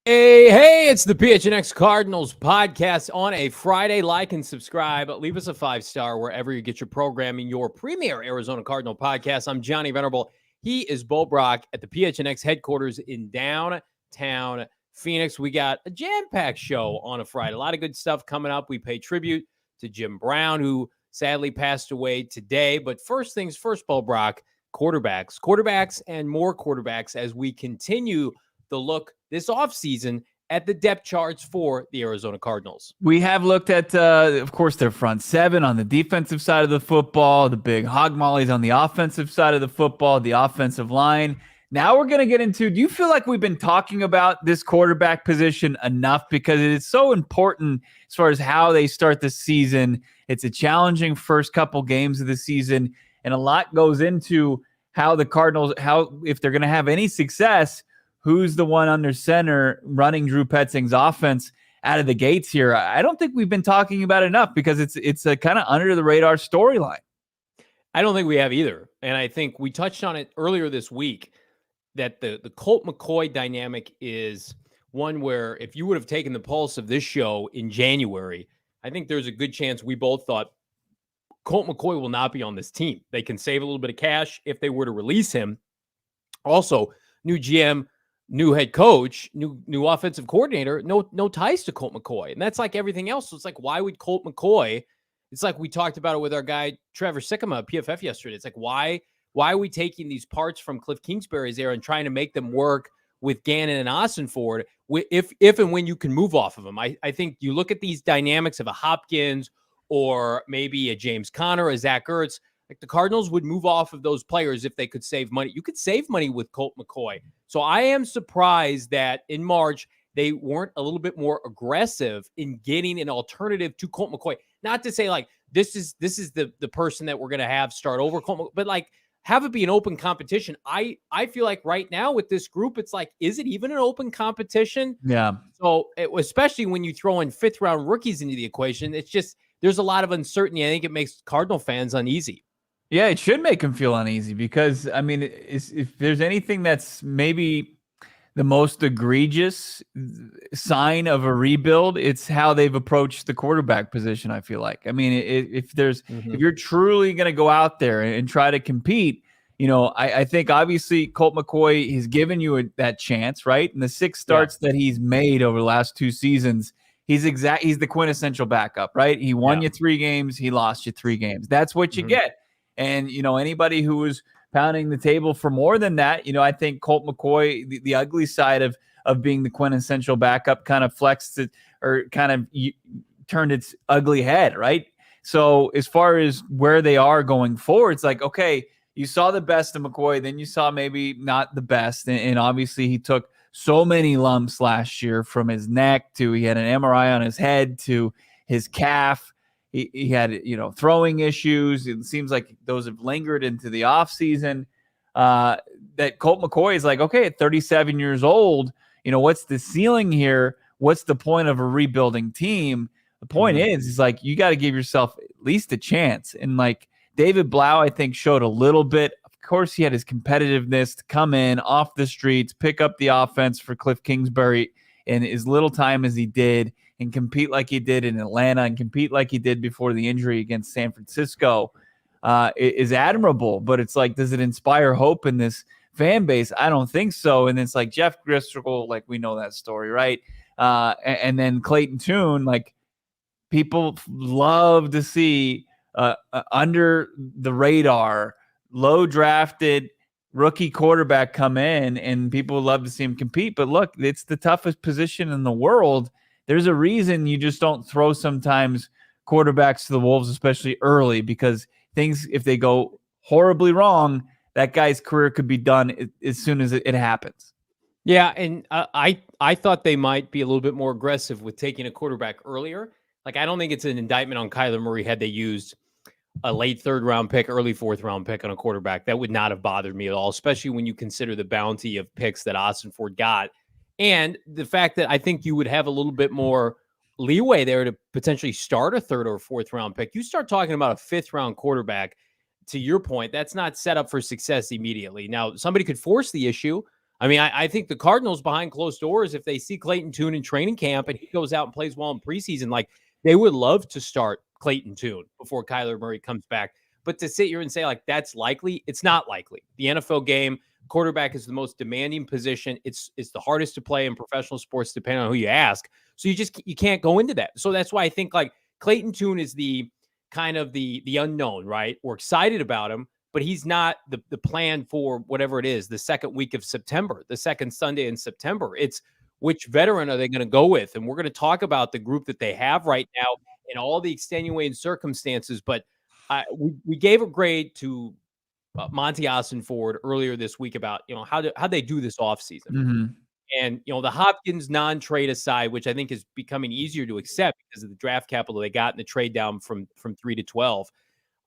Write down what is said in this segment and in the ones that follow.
Hey, it's the PHNX Cardinals podcast on a Friday. Like and subscribe. Leave us a 5-star wherever you get your programming, your premier Arizona Cardinal podcast. I'm Johnny Venerable. He is Bo Brock at the PHNX headquarters in downtown Phoenix. We got a jam-packed show on a Friday. A lot of good stuff coming up. We pay tribute to Jim Brown, who sadly passed away today. But first things first, Bo Brock, quarterbacks, and more quarterbacks as we continue the look this offseason at the depth charts for the Arizona Cardinals. We have looked at, of course, their front seven on the defensive side of the football, the big hog mollies on the offensive side of the football, the offensive line. Now we're going to get into, do you feel like we've been talking about this quarterback position enough? Because it is so important as far as how they start the season. It's a challenging first couple games of the season, and a lot goes into how the Cardinals, if they're going to have any success, who's the one under center running Drew Petzing's offense out of the gates here. I don't think we've been talking about it enough because it's a kind of under the radar storyline. I don't think we have either. And I think we touched on it earlier this week that the Colt McCoy dynamic is one where if you would have taken the pulse of this show in January, I think there's a good chance we both thought Colt McCoy will not be on this team. They can save a little bit of cash if they were to release him. Also, new GM, new head coach, new offensive coordinator, no ties to Colt McCoy. And that's like everything else. So it's like, why would Colt McCoy? It's like we talked about it with our guy, Trevor Sikkema at PFF yesterday. It's like, why are we taking these parts from Cliff Kingsbury's era and trying to make them work with Gannon and Ossenfort if and when you can move off of them? I think you look at these dynamics of a Hopkins or maybe a James Conner, a Zach Ertz. Like the Cardinals would move off of those players if they could save money. You could save money with Colt McCoy. So I am surprised that in March, they weren't a little bit more aggressive in getting an alternative to Colt McCoy. Not to say like, this is the person that we're going to have start over Colt McCoy, but like have it be an open competition. I feel like right now with this group, it's like, is it even an open competition? Yeah. So especially when you throw in 5th round rookies into the equation, it's just, there's a lot of uncertainty. I think it makes Cardinal fans uneasy. Yeah, it should make him feel uneasy because, I mean, if there's anything that's maybe the most egregious sign of a rebuild, it's how they've approached the quarterback position, I feel like. I mean, if you're truly going to go out there and try to compete, you know, I think obviously Colt McCoy has given you that chance, right? And the 6 starts that he's made over the last 2 seasons, he's the quintessential backup, right? He won you 3 games, he lost you 3 games. That's what you get. And, you know, anybody who was pounding the table for more than that, you know, I think Colt McCoy, the ugly side of being the quintessential backup kind of flexed it or kind of turned its ugly head, right? So as far as where they are going forward, it's like, okay, you saw the best of McCoy, then you saw maybe not the best. And obviously he took so many lumps last year from his neck to he had an MRI on his head to his calf. He had, you know, throwing issues. It seems like those have lingered into the offseason. That Colt McCoy is like, okay, at 37 years old, you know, what's the ceiling here? What's the point of a rebuilding team? The point is like, you got to give yourself at least a chance. And like David Blau, I think, showed a little bit. Of course, he had his competitiveness to come in off the streets, pick up the offense for Cliff Kingsbury in as little time as he did, and compete like he did in Atlanta and compete like he did before the injury against San Francisco is admirable. But it's like, does it inspire hope in this fan base? I don't think so. And it's like Jeff Driscoll, like we know that story, right? And then Clayton Tune, like people love to see under the radar, low drafted rookie quarterback come in, and people love to see him compete. But look, it's the toughest position in the world. There's a reason you just don't throw sometimes quarterbacks to the wolves, especially early, because things, if they go horribly wrong, that guy's career could be done as soon as it happens. Yeah, and I thought they might be a little bit more aggressive with taking a quarterback earlier. Like, I don't think it's an indictment on Kyler Murray had they used a late 3rd round pick, early 4th round pick on a quarterback. That would not have bothered me at all, especially when you consider the bounty of picks that Ossenfort got. And the fact that I think you would have a little bit more leeway there to potentially start a 3rd or 4th round pick. You start talking about a 5th round quarterback, to your point, that's not set up for success immediately. Now, somebody could force the issue. I mean, I think the Cardinals behind closed doors, if they see Clayton Tune in training camp and he goes out and plays well in preseason, like they would love to start Clayton Tune before Kyler Murray comes back. But to sit here and say like that's likely, it's not likely. The NFL game, quarterback is the most demanding position. It's the hardest to play in professional sports, depending on who you ask. So you can't go into that. So that's why I think like Clayton Tune is the kind of the unknown, right? We're excited about him, but he's not the plan for whatever it is, the second week of September, the second Sunday in September. It's which veteran are they going to go with? And we're going to talk about the group that they have right now and all the extenuating circumstances. But we gave a grade to Monti Ossenfort earlier this week about, how they do this offseason. Mm-hmm. And, the Hopkins non-trade aside, which I think is becoming easier to accept because of the draft capital they got in the trade down from 3 to 12.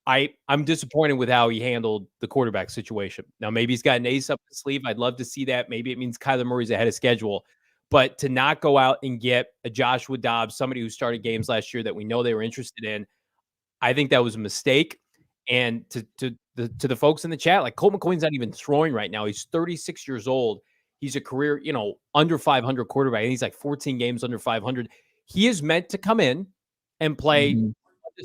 I'm disappointed with how he handled the quarterback situation. Now, maybe he's got an ace up his sleeve. I'd love to see that. Maybe it means Kyler Murray's ahead of schedule. But to not go out and get a Joshua Dobbs, somebody who started games last year that we know they were interested in, I think that was a mistake. And to the folks in the chat, like Colt McCoy's not even throwing right now. He's 36 years old. He's a career, under 500 quarterback. And he's like 14 games under 500. He is meant to come in and play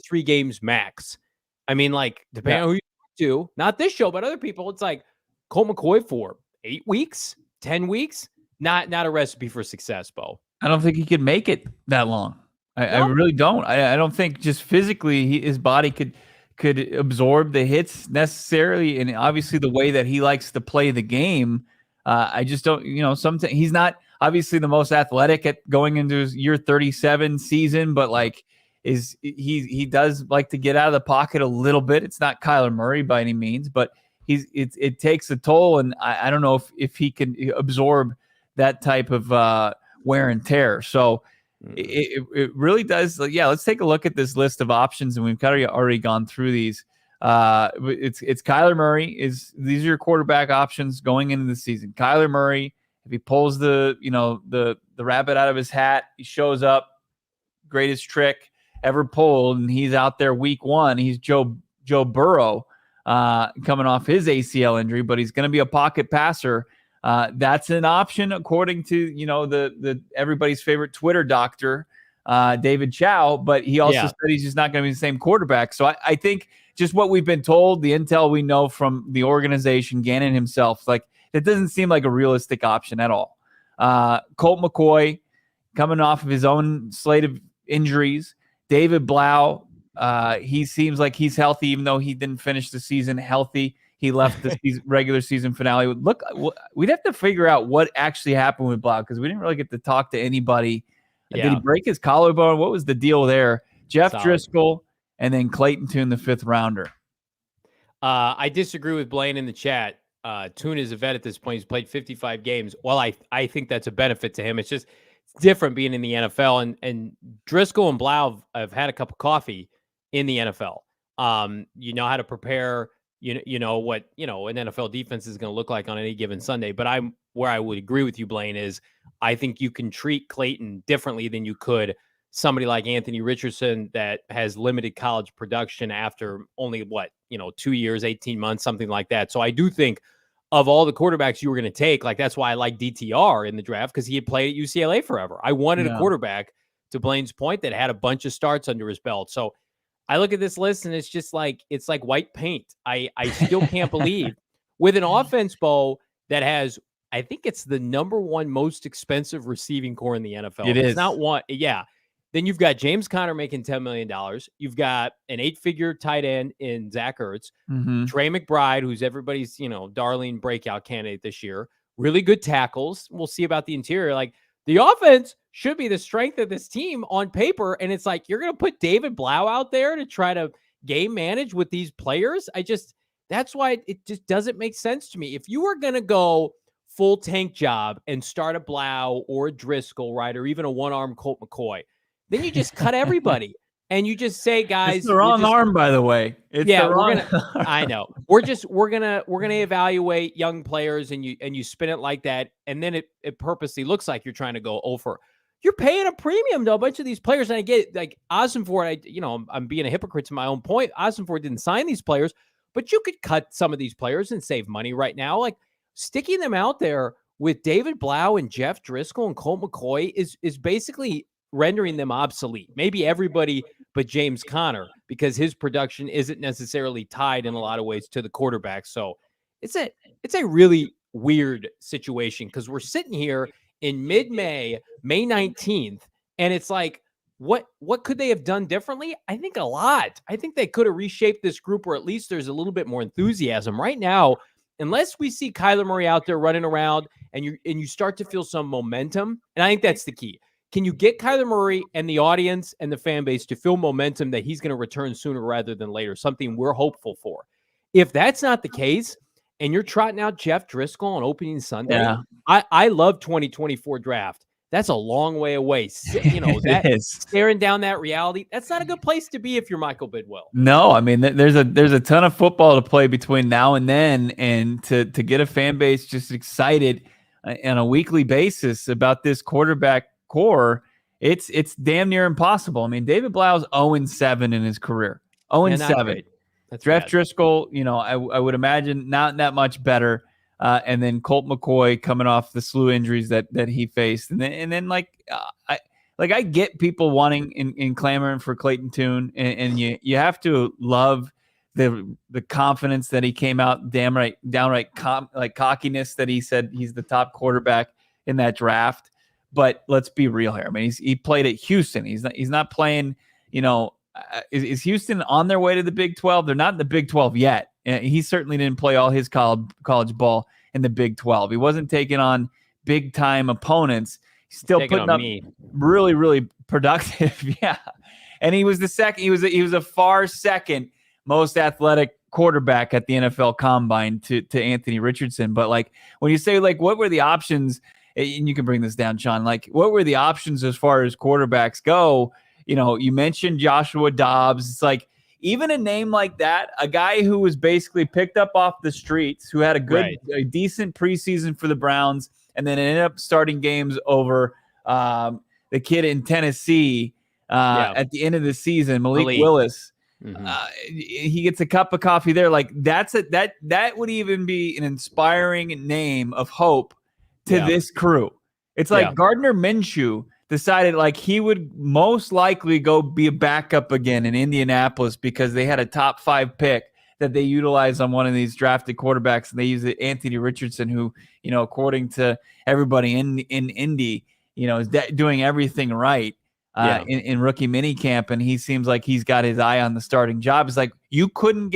3 games max. I mean, like, depending on who you talk to, not this show, but other people, it's like Colt McCoy for 8 weeks, 10 weeks, not a recipe for success, Bo. I don't think he could make it that long. I really don't. I don't think just physically his body could absorb the hits necessarily, and obviously the way that he likes to play the game. I just don't, sometimes he's not obviously the most athletic at going into his year 37 season, but like he does like to get out of the pocket a little bit. It's not Kyler Murray by any means, but it takes a toll, and I don't know if he can absorb that type of wear and tear. So it really does. Let's take a look at this list of options, and we've kind of already gone through these. It's Kyler Murray. These are your quarterback options going into the season. Kyler Murray, if he pulls the rabbit out of his hat, he shows up, greatest trick ever pulled, and he's out there week 1. He's Joe Burrow coming off his ACL injury, but he's going to be a pocket passer. That's an option according to the everybody's favorite Twitter doctor, David Chow, but he also said he's just not going to be the same quarterback. So I think just what we've been told, the intel we know from the organization, Gannon himself, like that doesn't seem like a realistic option at all. Colt McCoy coming off of his own slate of injuries. David Blau, he seems like he's healthy, even though he didn't finish the season healthy. He left the regular season finale. Look, we'd have to figure out what actually happened with Blau because we didn't really get to talk to anybody. Did he break his collarbone? What was the deal there? Jeff Driscoll and then Clayton Tune, the 5th rounder. I disagree with Blaine in the chat. Tune is a vet at this point. He's played 55 games. Well, I think that's a benefit to him. It's just different being in the NFL. And Driscoll and Blau have had a cup of coffee in the NFL. You know how to prepare. You know what an NFL defense is going to look like on any given Sunday. But where I would agree with you, Blaine, is I think you can treat Clayton differently than you could somebody like Anthony Richardson that has limited college production after only 2 years, 18 months, something like that. So I do think of all the quarterbacks you were going to take, like that's why I like DTR in the draft because he had played at UCLA forever. I wanted a quarterback, to Blaine's point, that had a bunch of starts under his belt. So I look at this list and it's just like, it's like white paint. I still can't believe with an offense, Bo, that has, I think it's the number 1 most expensive receiving core in the NFL. It's not one. Yeah. Then you've got James Conner making $10 million. You've got an 8-figure tight end in Zach Ertz, Trey McBride, who's everybody's, darling breakout candidate this year. Really good tackles. We'll see about the interior. Like the offense should be the strength of this team on paper. And it's like, you're going to put David Blau out there to try to game manage with these players. That's why it just doesn't make sense to me. If you were going to go full tank job and start a Blau or a Driscoll, right, or even a one-arm Colt McCoy, then you just cut everybody and you just say, guys, it's the wrong arm, by the way. I know. We're gonna evaluate young players and you spin it like that, and then it purposely looks like you're trying to go over. You're paying a premium to a bunch of these players, and I get like Ossenfort. I'm being a hypocrite to my own point. Ossenfort didn't sign these players, but you could cut some of these players and save money right now. Like sticking them out there with David Blau and Jeff Driscoll and Colt McCoy is basically rendering them obsolete. Maybe everybody but James Conner, because his production isn't necessarily tied in a lot of ways to the quarterback. So it's a really weird situation, because we're sitting here in mid-May, May 19th, and it's like, what could they have done differently? I think a lot. I think they could have reshaped this group, or at least there's a little bit more enthusiasm. Right now, unless we see Kyler Murray out there running around and you start to feel some momentum, and I think that's the key. Can you get Kyler Murray and the audience and the fan base to feel momentum that he's going to return sooner rather than later, something we're hopeful for? If that's not the case, and you're trotting out Jeff Driscoll on opening Sunday, I love 2024 draft. That's a long way away. You know, that staring down that reality, that's not a good place to be if you're Michael Bidwell. No, I mean, there's a ton of football to play between now and then, and to get a fan base just excited on a weekly basis about this quarterback core, it's damn near impossible. I mean, David Blau's 0-7 in his career. 0-7. That's Jeff bad. Driscoll, you know, I would imagine not that much better. And then Colt McCoy coming off the slew injuries that he faced, and then I get people wanting and clamoring for Clayton Tune, and you have to love the confidence that he came out downright cockiness that he said he's the top quarterback in that draft. But let's be real here. I mean, he played at Houston. He's not playing. You know, is Houston on their way to the Big 12? They're not in the Big 12 yet. He certainly didn't play all his college ball in the Big 12. He wasn't taking on big time opponents. He's still putting up really, really productive. Yeah. And he was the second. He was a far second most athletic quarterback at the NFL Combine to Anthony Richardson. But like, when you say, like, what were the options, and you can bring this down, Sean, like, what were the options as far as quarterbacks go? You know, you mentioned Joshua Dobbs. It's like, even a name like that, a guy who was basically picked up off the streets, who had a decent preseason for the Browns, and then ended up starting games over the kid in Tennessee at the end of the season, Malik Willis. Mm-hmm. He gets a cup of coffee there. Like, that would even be an inspiring name of hope to this crew. It's like Gardner Minshew decided like he would most likely go be a backup again in Indianapolis because they had a top 5 pick that they utilized on one of these drafted quarterbacks, and they used Anthony Richardson, who, you know, according to everybody in Indy, you know, is doing everything right in rookie minicamp, and he seems like he's got his eye on the starting job. It's like you couldn't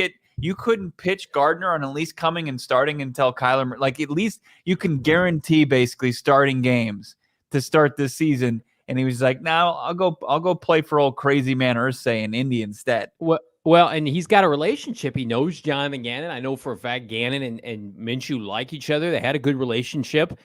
pitch Gardner on at least coming and starting until Kyler, like, at least you can guarantee basically starting games to start this season. And he was like, "No, I'll go play for old crazy man Irsay in Indy instead." Well, and he's got a relationship. He knows Jonathan Gannon. I know for a fact Gannon and Minshew like each other. They had a good relationship.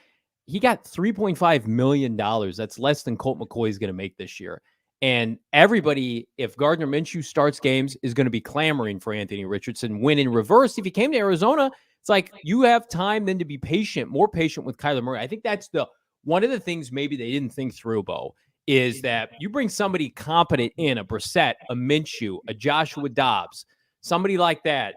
He got $3.5 million. That's less than Colt McCoy is going to make this year. And everybody, if Gardner Minshew starts games, is going to be clamoring for Anthony Richardson. When in reverse, if he came to Arizona, it's like you have time then to be patient, more patient with Kyler Murray. I think that's one of the things maybe they didn't think through, Bo, is that you bring somebody competent in, a Brissett, a Minshew, a Joshua Dobbs, somebody like that.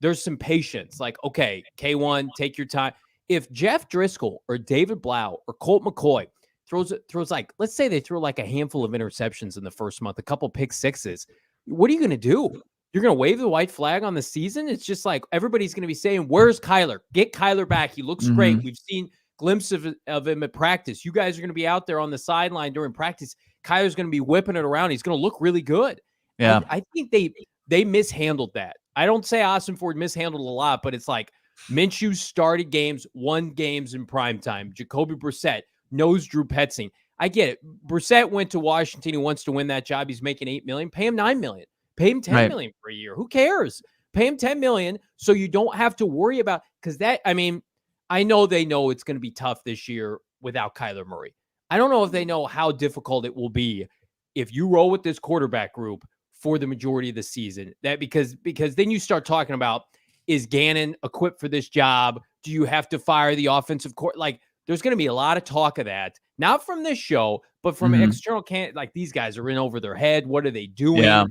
There's some patience. Like, okay, K1, take your time. If Jeff Driscoll or David Blau or Colt McCoy throws like, let's say they throw like a handful of interceptions in the first month, a couple pick sixes, what are you going to do? You're going to wave the white flag on the season? It's just like everybody's going to be saying, where's Kyler? Get Kyler back. He looks great. We've seen glimpses of him at practice. You guys are going to be out there on the sideline during practice. Kyler's going to be whipping it around. He's going to look really good. Yeah. I think they mishandled that. I don't say Ossenfort mishandled a lot, but it's like Minshew started games, won games in primetime. Jacoby Brissett knows Drew Petzing. I get it. Brissett went to Washington. He wants to win that job. He's making $8 million. Pay him $9 million. Pay him $10 million for a year. Who cares? Pay him $10 million so you don't have to worry about, because that, I mean, I know they know it's going to be tough this year without Kyler Murray. I don't know if they know how difficult it will be if you roll with this quarterback group for the majority of the season. That because then you start talking about, is Gannon equipped for this job? Do you have to fire the offensive court? Like, there's going to be a lot of talk of that, not from this show, but from external like these guys are in over their head. What are they doing? Yeah.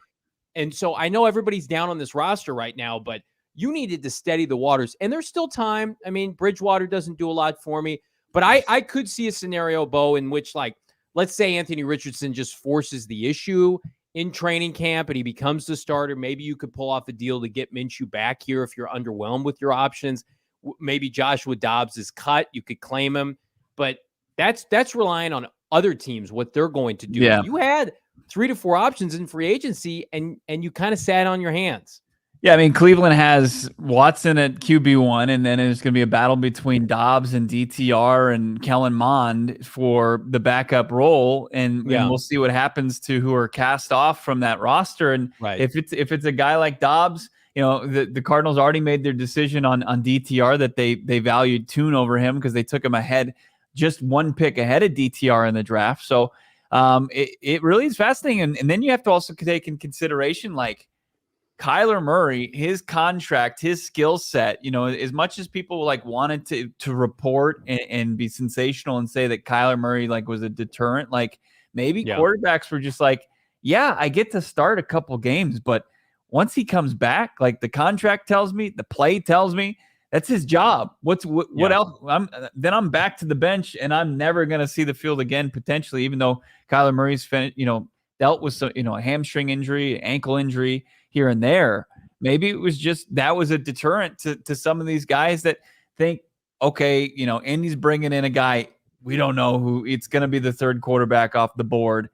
And so I know everybody's down on this roster right now, but you needed to steady the waters, and there's still time. I mean, Bridgewater doesn't do a lot for me, But I could see a scenario, Bo, in which, like, let's say Anthony Richardson just forces the issue in training camp and he becomes the starter. Maybe you could pull off a deal to get Minshew back here if you're underwhelmed with your options. Maybe Joshua Dobbs is cut. You could claim him. But that's relying on other teams, what they're going to do. Yeah. You had 3 to 4 options in free agency, and you kind of sat on your hands. Yeah, I mean, Cleveland has Watson at QB1, and then there's going to be a battle between Dobbs and DTR and Kellen Mond for the backup role, and we'll see what happens to who are cast off from that roster. And if it's a guy like Dobbs, the Cardinals already made their decision on DTR that they valued Tune over him because they took him ahead, just one pick ahead of DTR in the draft. So it really is fascinating. And then you have to also take in consideration, like, Kyler Murray, his contract, his skill set, as much as people wanted to report and be sensational and say that Kyler Murray was a deterrent, maybe quarterbacks were just like, yeah, I get to start a couple games, but once he comes back, the contract tells me, the play tells me, that's his job. What else? I'm back to the bench and I'm never going to see the field again, potentially, even though Kyler Murray's dealt with some, a hamstring injury, ankle injury here and there. Maybe it was just that was a deterrent to some of these guys that think, okay, Indy's bringing in a guy, we don't know who it's going to be, the third quarterback off the board.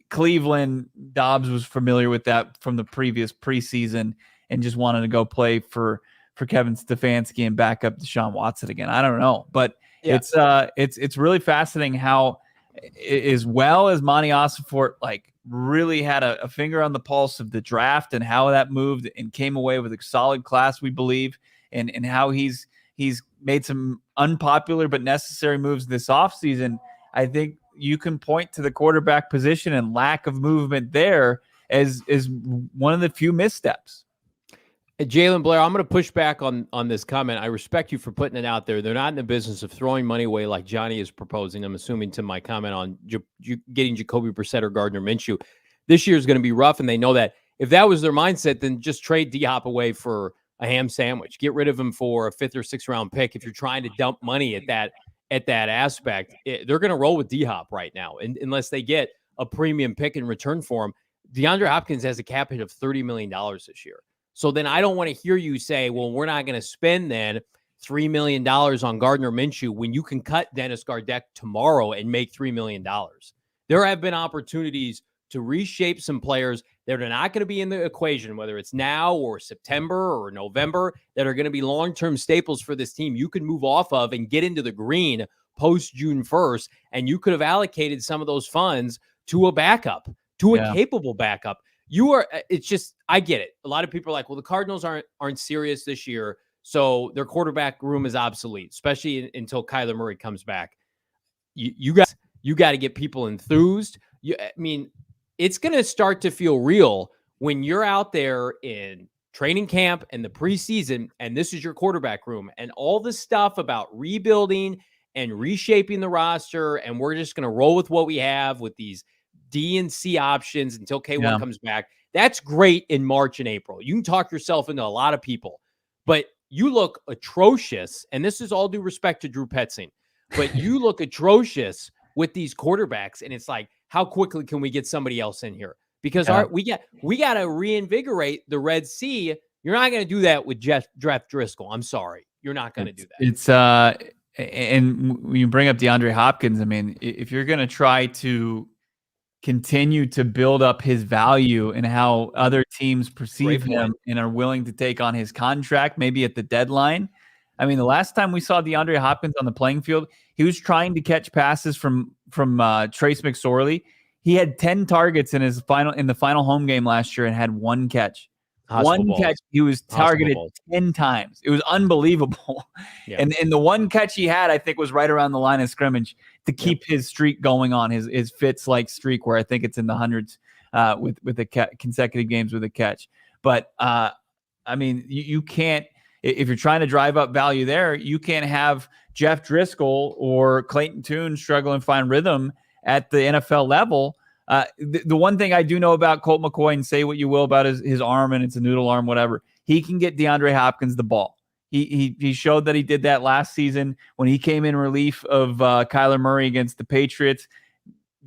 Cleveland, Dobbs was familiar with that from the previous preseason and just wanted to go play for Kevin Stefanski and back up Deshaun Watson again. I don't know, but it's really fascinating how, as well as Monti Ossenfort really had a finger on the pulse of the draft and how that moved and came away with a solid class, we believe, and how he's made some unpopular but necessary moves this offseason. I think you can point to the quarterback position and lack of movement there as one of the few missteps. Jalen Blair, I'm going to push back on this comment. I respect you for putting it out there. They're not in the business of throwing money away like Johnny is proposing. I'm assuming to my comment on getting Jacoby Brissett or Gardner Minshew. This year is going to be rough, and they know that. If that was their mindset, then just trade D-Hop away for a ham sandwich. Get rid of him for a 5th or 6th round pick. If you're trying to dump money at that aspect, they're going to roll with D-Hop right now, unless they get a premium pick in return for him. DeAndre Hopkins has a cap hit of $30 million this year. So then I don't want to hear you say, well, we're not going to spend then $3 million on Gardner Minshew when you can cut Dennis Gardeck tomorrow and make $3 million. There have been opportunities to reshape some players that are not going to be in the equation, whether it's now or September or November, that are going to be long-term staples for this team. You can move off of and get into the green post June 1st, and you could have allocated some of those funds to a backup, to a capable backup. It's just, I get it. A lot of people are like, well, the Cardinals aren't serious this year, so their quarterback room is obsolete, especially until Kyler Murray comes back. You got to get people enthused. It's going to start to feel real when you're out there in training camp and the preseason, and this is your quarterback room, and all this stuff about rebuilding and reshaping the roster, and we're just going to roll with what we have with these D and C options until K1 comes back. That's great in March and April. You can talk yourself into a lot of people, but you look atrocious. And this is all due respect to Drew Petzing, but you look atrocious with these quarterbacks. And it's like, how quickly can we get somebody else in here? Because we got to reinvigorate the Red Sea. You're not going to do that with Jeff Driscoll. I'm sorry. You're not going to do that. It's and when you bring up DeAndre Hopkins, I mean, if you're going to try to continue to build up his value and how other teams perceive him and are willing to take on his contract, maybe at the deadline. I mean, the last time we saw DeAndre Hopkins on the playing field, he was trying to catch passes from Trace McSorley. He had 10 targets in the final home game last year and had one catch. Catch. He was targeted 10 times. It was unbelievable. Yeah. And the one catch he had, I think, was right around the line of scrimmage to keep his streak going on, his Fitz-like streak, where I think it's in the hundreds with the consecutive games with a catch. But I mean, you can't, if you're trying to drive up value there, you can't have Jeff Driscoll or Clayton Tune struggle and find rhythm at the NFL level. The one thing I do know about Colt McCoy, and say what you will about his arm, and it's a noodle arm, whatever, he can get DeAndre Hopkins the ball. He showed that he did that last season when he came in relief of Kyler Murray against the Patriots.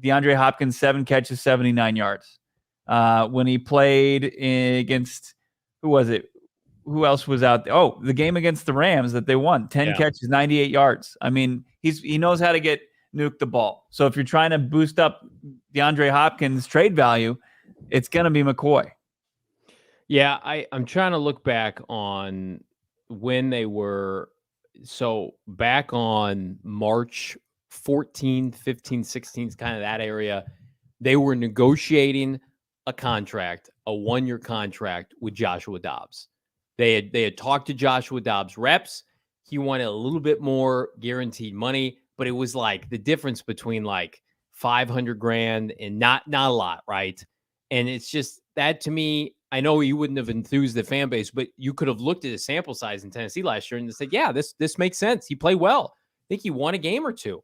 DeAndre Hopkins, 7 catches, 79 yards. When he played against, who was it? Who else was out there? Oh, the game against the Rams that they won. 10 catches, 98 yards. I mean, he knows how to nuke the ball. So if you're trying to boost up DeAndre Hopkins' trade value, it's going to be McCoy. Yeah, I'm trying to look back on when they were. So back on March 14, 15, 16, kind of that area, they were negotiating a contract, a 1-year contract with Joshua Dobbs. They had talked to Joshua Dobbs reps. He wanted a little bit more guaranteed money, but it was like the difference between like $500,000 and not a lot, right? And it's just that, to me, I know you wouldn't have enthused the fan base, but you could have looked at his sample size in Tennessee last year and said, yeah, this makes sense. He played well. I think he won a game or two.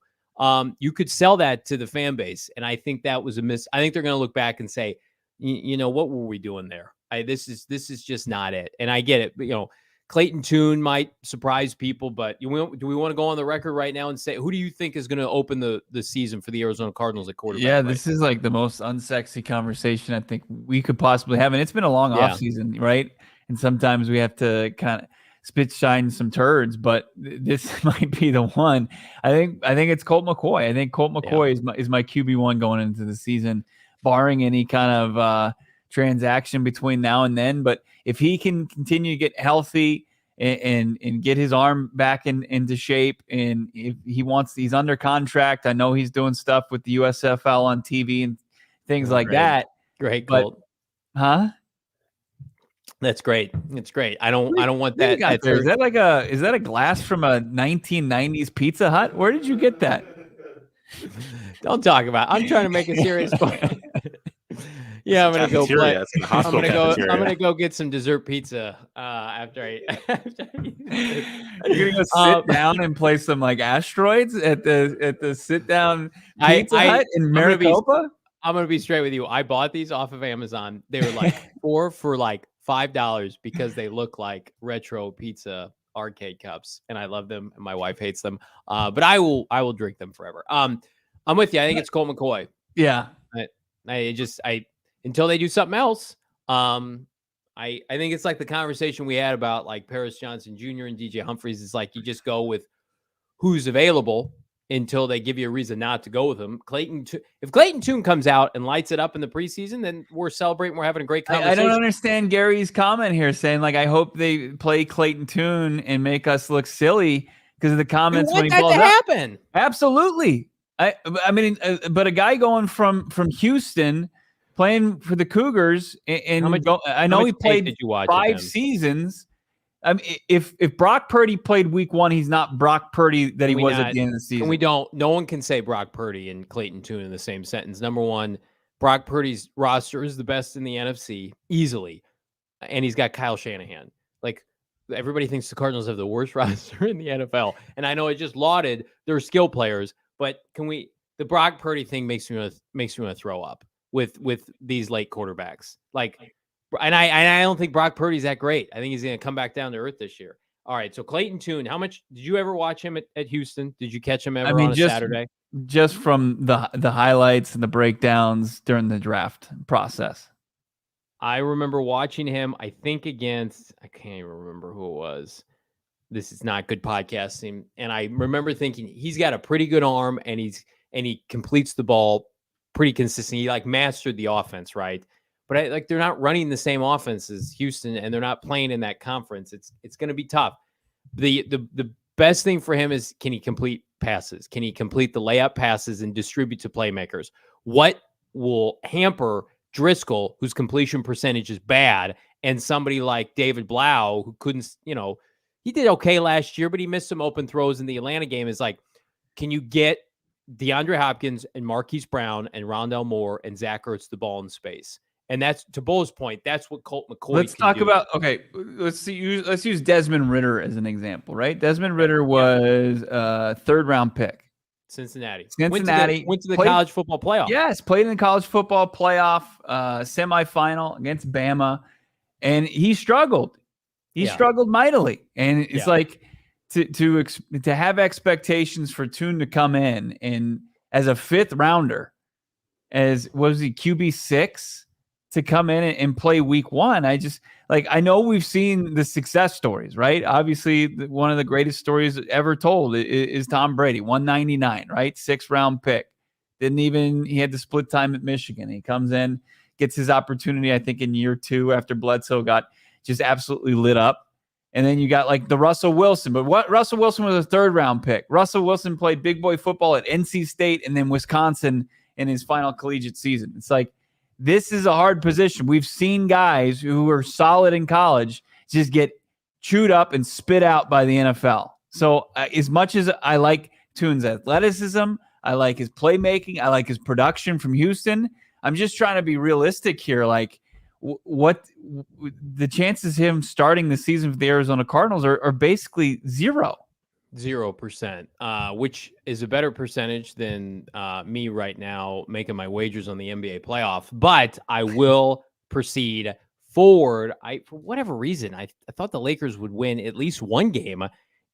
You could sell that to the fan base, and I think that was a miss. I think they're going to look back and say, you know, what were we doing there? This is just not it. And I get it. But, you know, Clayton Tune might surprise people, but do we want to go on the record right now and say, who do you think is going to open the season for the Arizona Cardinals at quarterback? Yeah, this is like the most unsexy conversation I think we could possibly have. And it's been a long offseason, right? And sometimes we have to kind of spit shine some turds, but this might be the one. I think it's Colt McCoy. I think Colt McCoy is my QB1 going into the season, barring any kind of transaction between now and then. But if he can continue to get healthy and get his arm back into shape, and if he's under contract, I know he's doing stuff with the USFL on TV and things like that. Great, Colt. Huh? That's great. It's great. I don't want that. Is that a glass from a 1990s Pizza Hut? Where did you get that? Don't talk about it. I'm trying to make a serious point. Yeah, I'm gonna go play. I'm gonna go get some dessert pizza after I. You're gonna go sit down and play some like asteroids at the sit down Pizza Hut in Maricopa. I'm gonna be straight with you. I bought these off of Amazon. They were like 4 for like $5 because they look like retro pizza arcade cups, and I love them, and my wife hates them. But I will drink them forever. I'm with you. I think it's Colt McCoy. Yeah. I until they do something else. I think it's like the conversation we had about like Paris Johnson Jr. and DJ Humphries. It's like you just go with who's available until they give you a reason not to go with him. If Clayton Tune comes out and lights it up in the preseason, then we're celebrating. We're having a great conversation. I don't understand Gary's comment here saying like, I hope they play Clayton Tune and make us look silly because of the comments when he blows up. Happen. Absolutely. I mean, but a guy going from Houston playing for the Cougars and I know he played 5 seasons. I mean, if Brock Purdy played week 1, he's not Brock Purdy that he was at the end of the season. No one can say Brock Purdy and Clayton Tune in the same sentence. Number one, Brock Purdy's roster is the best in the NFC easily. And he's got Kyle Shanahan. Like, everybody thinks the Cardinals have the worst roster in the NFL. And I know it just lauded their skill players, but the Brock Purdy thing makes me want to throw up with these late quarterbacks. Like, and I don't think Brock Purdy's that great. I think he's going to come back down to earth this year. All right, so Clayton Tune, how much did you ever watch him at Houston? Did you catch him ever on a Saturday? Just from the highlights and the breakdowns during the draft process. I remember watching him, I think against, I can't even remember who it was. This is not good podcasting. And I remember thinking he's got a pretty good arm and he completes the ball pretty consistently. He like mastered the offense, right? But they're not running the same offense as Houston, and they're not playing in that conference. It's going to be tough. The best thing for him is, can he complete passes? Can he complete the layup passes and distribute to playmakers? What will hamper Driscoll, whose completion percentage is bad, and somebody like David Blau, who couldn't, he did okay last year, but he missed some open throws in the Atlanta game, is like, can you get DeAndre Hopkins and Marquise Brown and Rondale Moore and Zach Ertz the ball in space? And that's, to Bo's point, that's what Colt McCoy Let's talk about, okay, let's use Desmond Ridder as an example, right? Desmond Ridder was a 3rd-round pick. Cincinnati. Went to the college football playoff. Yes, played in the college football playoff semifinal against Bama, and he struggled. He struggled mightily. And it's like to have expectations for Tune to come in and as a 5th rounder, as was he QB6 to come in and play week 1. I know we've seen the success stories, right? Obviously, one of the greatest stories ever told is Tom Brady, 199, right? 6th round pick. He had to split time at Michigan. He comes in, gets his opportunity, I think, in year 2 after Bledsoe got just absolutely lit up. And then you got like the Russell Wilson. But Russell Wilson was a 3rd round pick. Russell Wilson played big boy football at NC State and then Wisconsin in his final collegiate season. It's like, this is a hard position. We've seen guys who are solid in college just get chewed up and spit out by the NFL. So as much as I like Tune's athleticism, I like his playmaking, I like his production from Houston, I'm just trying to be realistic here. Like, what the chances of him starting the season for the Arizona Cardinals are basically 0%, which is a better percentage than me right now making my wagers on the NBA playoff. But I will proceed forward. For whatever reason, I thought the Lakers would win at least one game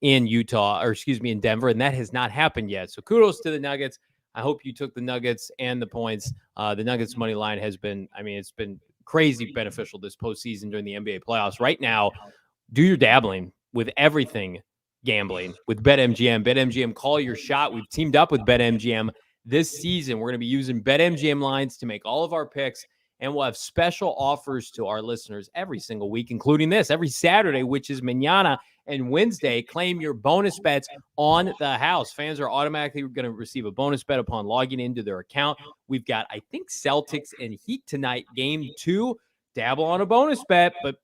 in in Denver, and that has not happened yet. So kudos to the Nuggets. I hope you took the Nuggets and the points. The Nuggets money line has been, it's been crazy beneficial this postseason during the NBA playoffs. Right now, do your dabbling with everything gambling with BetMGM. BetMGM, call your shot. We've teamed up with BetMGM this season. We're going to be using BetMGM lines to make all of our picks, and we'll have special offers to our listeners every single week, including this every Saturday, which is mañana, and Wednesday. Claim your bonus bets on the house. Fans are automatically going to receive a bonus bet upon logging into their account. We've got, I think, Celtics and Heat tonight, game 2. Dabble on a bonus bet, but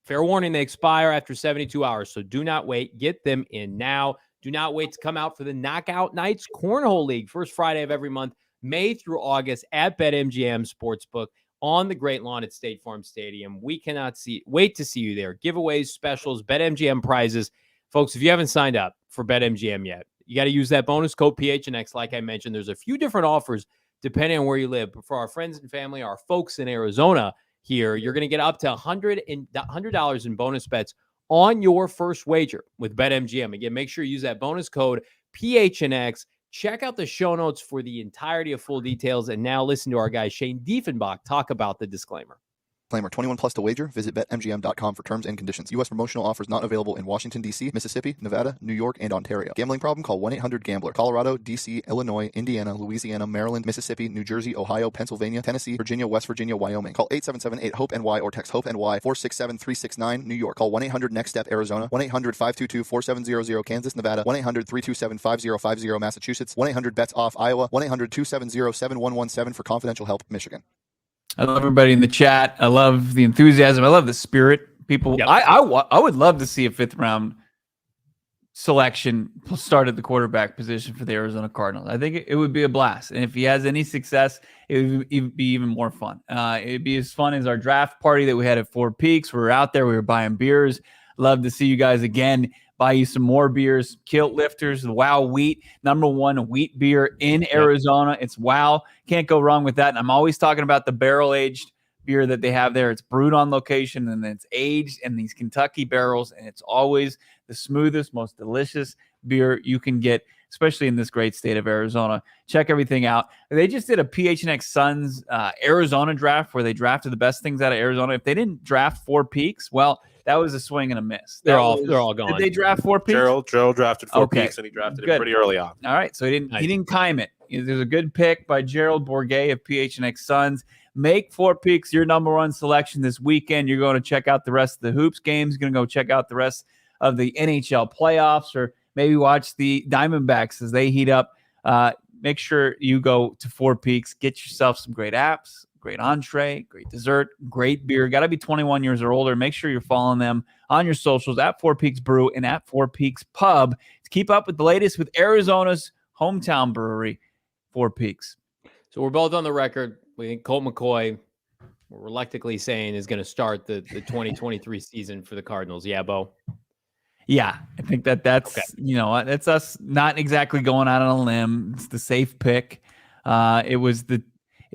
fair warning, they expire after 72 hours. So do not wait. Get them in now. Do not wait to come out for the Knockout Nights Cornhole League. First Friday of every month, May through August at BetMGM Sportsbook on the Great Lawn at State Farm Stadium. We cannot wait to see you there. Giveaways, specials, BetMGM prizes. Folks, if you haven't signed up for BetMGM yet, you got to use that bonus code PHNX. Like I mentioned, there's a few different offers depending on where you live. But for our friends and family, our folks in Arizona here, you're going to get up to $100 in bonus bets on your first wager with BetMGM. Again, make sure you use that bonus code PHNX. Check out the show notes for the entirety of full details. And now listen to our guy Shane Diefenbach talk about the disclaimer. Disclaimer, 21 plus to wager. Visit BetMGM.com for terms and conditions. U.S. promotional offers not available in Washington, D.C., Mississippi, Nevada, New York, and Ontario. Gambling problem? Call 1-800-GAMBLER. Colorado, D.C., Illinois, Indiana, Louisiana, Maryland, Mississippi, New Jersey, Ohio, Pennsylvania, Tennessee, Virginia, West Virginia, Wyoming. Call 877-8-HOPE-NY or text HOPE-NY 467-369, New York. Call 1-800-NEXT-STEP, Arizona. 1-800-522-4700, Kansas, Nevada. 1-800-327-5050, Massachusetts. 1-800-BETS-OFF, Iowa. 1-800-270-7117 for confidential help, Michigan. I love everybody in the chat. I love the enthusiasm. I love the spirit. People, yep. I would love to see a 5th round selection start at the quarterback position for the Arizona Cardinals. I think it would be a blast. And if he has any success, it would be even more fun. It'd be as fun as our draft party that we had at Four Peaks. We were out there. We were buying beers. Love to see you guys again. Buy you some more beers. Kilt Lifters, the Wow Wheat, #1 wheat beer in Arizona. It's Wow. Can't go wrong with that. And I'm always talking about the barrel-aged beer that they have there. It's brewed on location, and then it's aged in these Kentucky barrels, and it's always the smoothest, most delicious beer you can get, especially in this great state of Arizona. Check everything out. They just did a PHNX Suns Arizona draft where they drafted the best things out of Arizona. If they didn't draft Four Peaks, well, that was a swing and a miss. They're all gone. Did they draft Four Peaks? Gerald drafted Four Peaks, and he drafted it pretty early on. All right, so he didn't time it. There's a good pick by Gerald Bourget of PHNX Suns. Make Four Peaks your #1 selection this weekend. You're going to check out the rest of the hoops games. You're going to go check out the rest of the NHL playoffs, or maybe watch the Diamondbacks as they heat up. Make sure you go to Four Peaks. Get yourself some great apps, great entree, great dessert, great beer. Got to be 21 years or older. Make sure you're following them on your socials at Four Peaks Brew and at Four Peaks Pub to keep up with the latest with Arizona's hometown brewery, Four Peaks. So we're both on the record. We think Colt McCoy, we're reluctantly saying, is going to start the 2023 season for the Cardinals. Yeah, Bo? Yeah, I think that's, okay. That's us not exactly going out on a limb. It's the safe pick. It was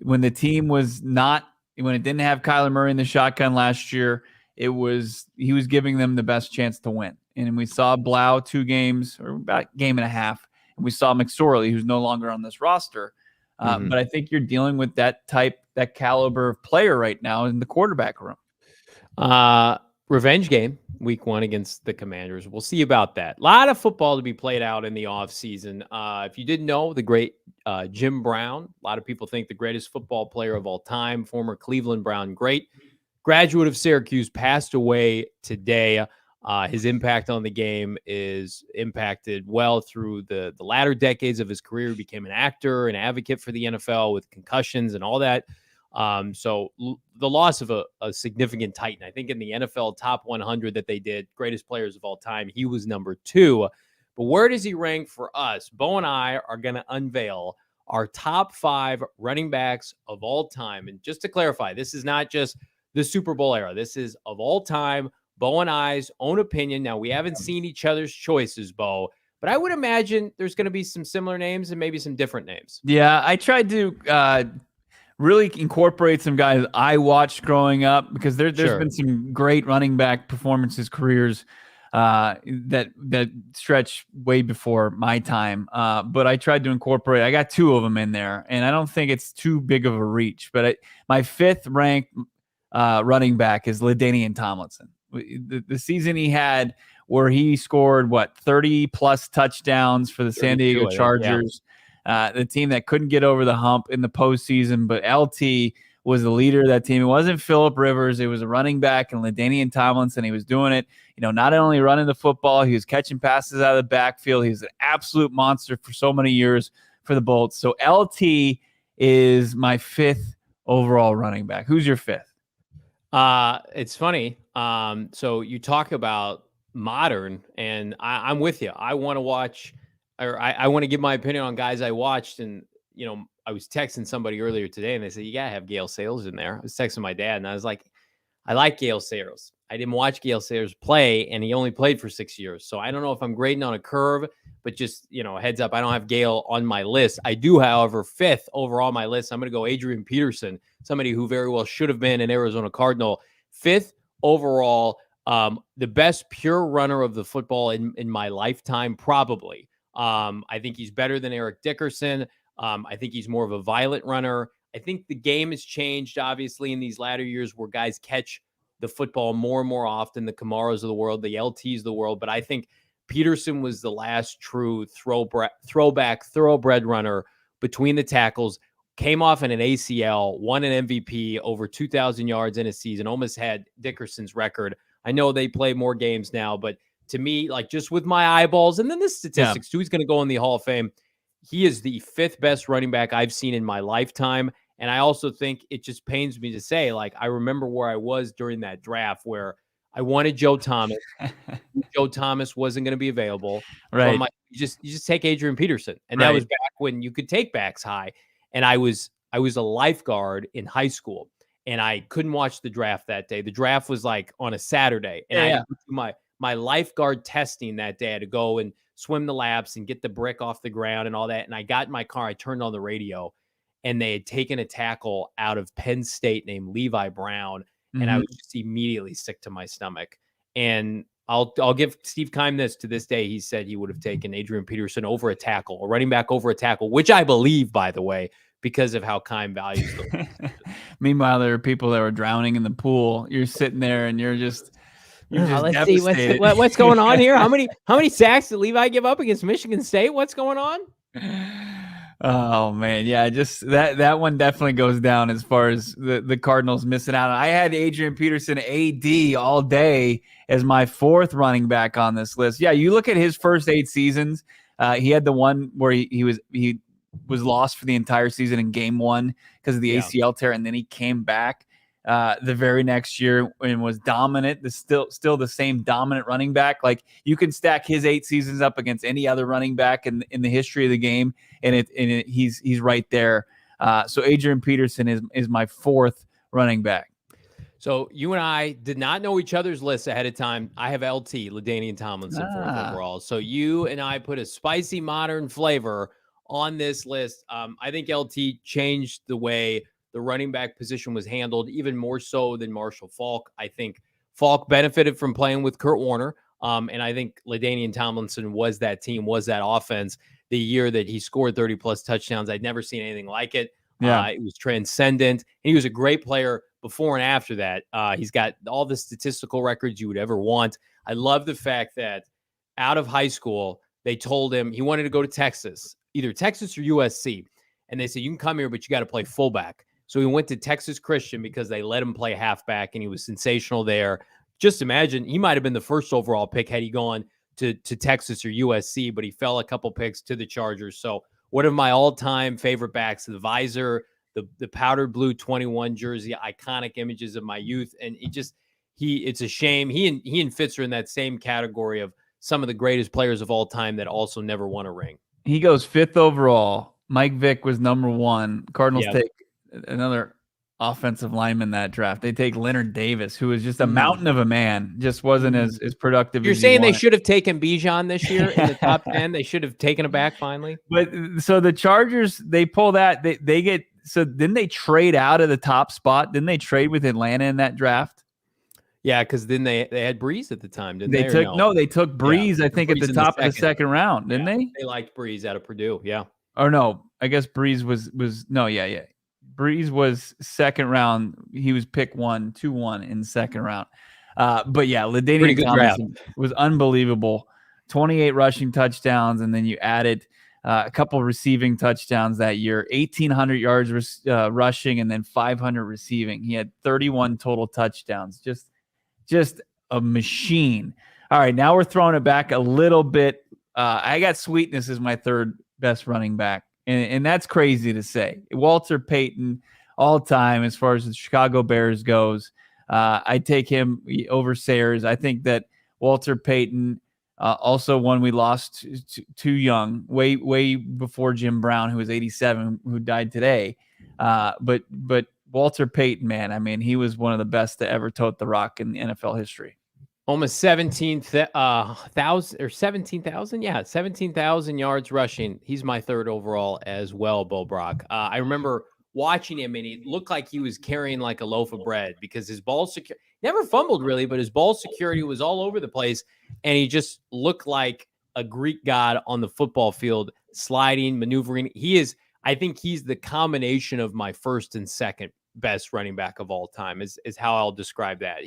when the team was not, when it didn't have Kyler Murray in the shotgun last year, he was giving them the best chance to win. And we saw Blau 2 games, or about a game and a half, and we saw McSorley, who's no longer on this roster. But I think you're dealing with that caliber of player right now in the quarterback room. Revenge game, week 1 against the Commanders. We'll see about that. A lot of football to be played out in the offseason. If you didn't know, the great Jim Brown, a lot of people think the greatest football player of all time, former Cleveland Brown great, graduate of Syracuse, passed away today. His impact on the game is impacted well through the latter decades of his career. He became an actor, an advocate for the NFL with concussions and all that. So the loss of a significant Titan. I think in the NFL top 100 that they did, greatest players of all time, he was number 2. But where does he rank for us? Bo and I are going to unveil our top 5 running backs of all time. And just to clarify, this is not just the Super Bowl era. This is of all time, Bo and I's own opinion. Now, we haven't seen each other's choices, Bo, but I would imagine there's going to be some similar names and maybe some different names. Yeah, I tried to really incorporate some guys I watched growing up, because there's been some great running back performances, careers that stretch way before my time. But I tried to incorporate. I got 2 of them in there, and I don't think it's too big of a reach. But my 5th ranked running back is LaDainian Tomlinson. The season he had, where he scored 30 plus touchdowns for the San Diego Chargers, the team that couldn't get over the hump in the postseason, but LT was the leader of that team. It wasn't Phillip Rivers. It was a running back, and LaDainian Tomlinson. He was doing it, not only running the football, he was catching passes out of the backfield. He was an absolute monster for so many years for the Bolts. So LT is my 5th overall running back. Who's your 5th? It's funny. So you talk about modern, and I'm with you. I want to watch, or I want to give my opinion on guys I watched. And, I was texting somebody earlier today, and they said, you got to have Gale Sayers in there. I was texting my dad, and I was like, I like Gale Sayers. I didn't watch Gale Sayers play, and he only played for 6 years. So I don't know if I'm grading on a curve, but just, heads up, I don't have Gale on my list. I do, however, 5th overall on my list. I'm going to go Adrian Peterson, somebody who very well should have been an Arizona Cardinal. 5th overall, the best pure runner of the football in my lifetime, probably. I think he's better than Eric Dickerson. I think he's more of a violent runner. I think the game has changed, obviously, in these latter years where guys catch the football more and more often, the Kamaros of the world, the LTs of the world. But I think Peterson was the last true throwback, thoroughbred runner between the tackles, came off in an ACL, won an MVP, over 2,000 yards in a season, almost had Dickerson's record. I know they play more games now, but to me, just with my eyeballs and then the statistics too, he's going to go in the Hall of Fame. He is the 5th best running back I've seen in my lifetime. And I also think it just pains me to say, I remember where I was during that draft where I wanted Joe Thomas. Joe Thomas wasn't going to be available. Right. So you just take Adrian Peterson. And that was back when you could take backs high. And I was a lifeguard in high school, and I couldn't watch the draft that day. The draft was on a Saturday, and I had to do my lifeguard testing that day. I had to go and swim the laps and get the brick off the ground and all that. And I got in my car, I turned on the radio, and they had taken a tackle out of Penn State named Levi Brown. And I was just immediately sick to my stomach. And I'll give Steve Keim this. To this day, he said he would have taken Adrian Peterson over a tackle, a running back over a tackle, which I believe, by the way, because of how Keim values them. Meanwhile, there are people that were drowning in the pool. You're sitting there and you're just let's see what's going on here. How many sacks did Levi give up against Michigan State? What's going on? Oh man, yeah, just that one definitely goes down as far as the Cardinals missing out. I had Adrian Peterson AD all day as my 4th running back on this list. Yeah, you look at his first 8 seasons. He had the one where he was lost for the entire season in game 1 because of the ACL tear, and then he came back the very next year and was dominant. Still the same dominant running back. You can stack his 8 seasons up against any other running back in the history of the game, and he's right there. So Adrian Peterson is my 4th running back. So you and I did not know each other's lists ahead of time. I have LT, LaDainian Tomlinson, 4th overall. So you and I put a spicy modern flavor on this list. I think LT changed the way the running back position was handled, even more so than Marshall Faulk. I think Falk benefited from playing with Kurt Warner. And I think LaDainian Tomlinson was that team, was that offense. The year that he scored 30-plus touchdowns, I'd never seen anything like it. Yeah. It was transcendent. And he was a great player before and after that. He's got all the statistical records you would ever want. I love the fact that out of high school, they told him he wanted to go to Texas, either Texas or USC. And they said, you can come here, but you got to play fullback. So he went to Texas Christian because they let him play halfback, and he was sensational there. Just imagine, he might have been the first overall pick had he gone to Texas or USC, but he fell a couple picks to the Chargers. So one of my all-time favorite backs, the visor, the powdered blue 21 jersey, iconic images of my youth. And it's a shame. He and Fitz are in that same category of some of the greatest players of all time that also never won a ring. He goes 5th overall. Mike Vick was number 1. Cardinals take another offensive lineman that draft. They take Leonard Davis, who was just a mountain of a man, just wasn't as productive. You're saying they should have taken Bijan this year in the top 10? They should have taken him back finally? But so the Chargers, they pull that. They get, so didn't they trade out of the top spot? Didn't they trade with Atlanta in that draft? Yeah, because then they had Breeze at the time, didn't they? They took Breeze, I think, Breeze at the top of the second round, didn't they? They liked Breeze out of Purdue, yeah. Or no, I guess Breeze was no, yeah. Breeze was second round. He was pick 2-1 in the second round. But yeah, LaDainian Tomlinson was unbelievable. 28 rushing touchdowns, and then you added a couple receiving touchdowns that year. 1,800 yards rushing, and then 500 receiving. He had 31 total touchdowns. Just a machine. All right, now we're throwing it back a little bit. I got Sweetness as my third best running back. And that's crazy to say. Walter Payton, all time, as far as the Chicago Bears goes. I take him over Sayers. I think that Walter Payton, also one we lost too young, way before Jim Brown, who was 87, who died today. But Walter Payton, man, I mean, he was one of the best to ever tote the rock in NFL history. Almost 17,000 yards rushing. He's my third overall as well, Bo Brock. I remember watching him, and he looked like he was carrying like a loaf of bread because his ball security never fumbled really, but his ball security was all over the place, and he just looked like a Greek god on the football field, sliding, maneuvering. I think he's the combination of my first and second best running back of all time is how I'll describe that.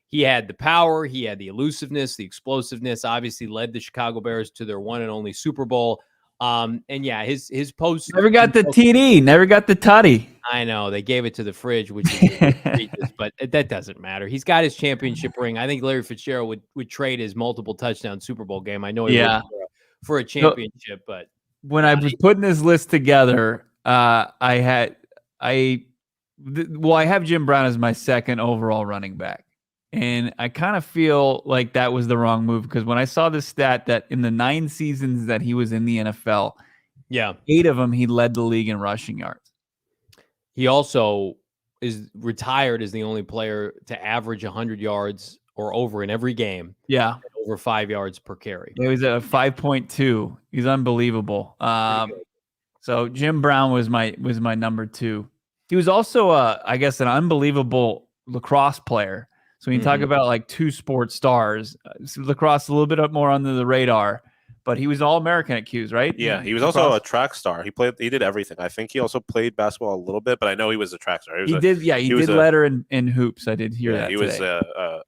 He had the power, he had the elusiveness, the explosiveness, obviously led the Chicago Bears to their one and only Super Bowl. And yeah, his post never got the TD, never got the tutty. I know they gave it to the fridge, which is egregious, but that doesn't matter. He's got his championship ring. I think Larry Fitzgerald would trade his multiple touchdown Super Bowl game. I know he would for a championship, but when I was putting this list together, I have Jim Brown as my second overall running back. And I kind of feel like that was the wrong move because when I saw this stat that in the 9 seasons that he was in the NFL, 8 of them he led the league in rushing yards. He also is retired as the only player to average 100 yards or over in every game. Yeah. Over 5 yards per carry. It was a 5.2. He's unbelievable. So Jim Brown was my number 2. He was also I guess an unbelievable lacrosse player. So when you talk about like 2 sports stars, lacrosse a little bit more under the radar, but he was All-American at Q's, right? Yeah, he was also a track star. He did everything. I think he also played basketball a little bit, but I know he was a track star. He did letter in hoops. I did hear that. He was I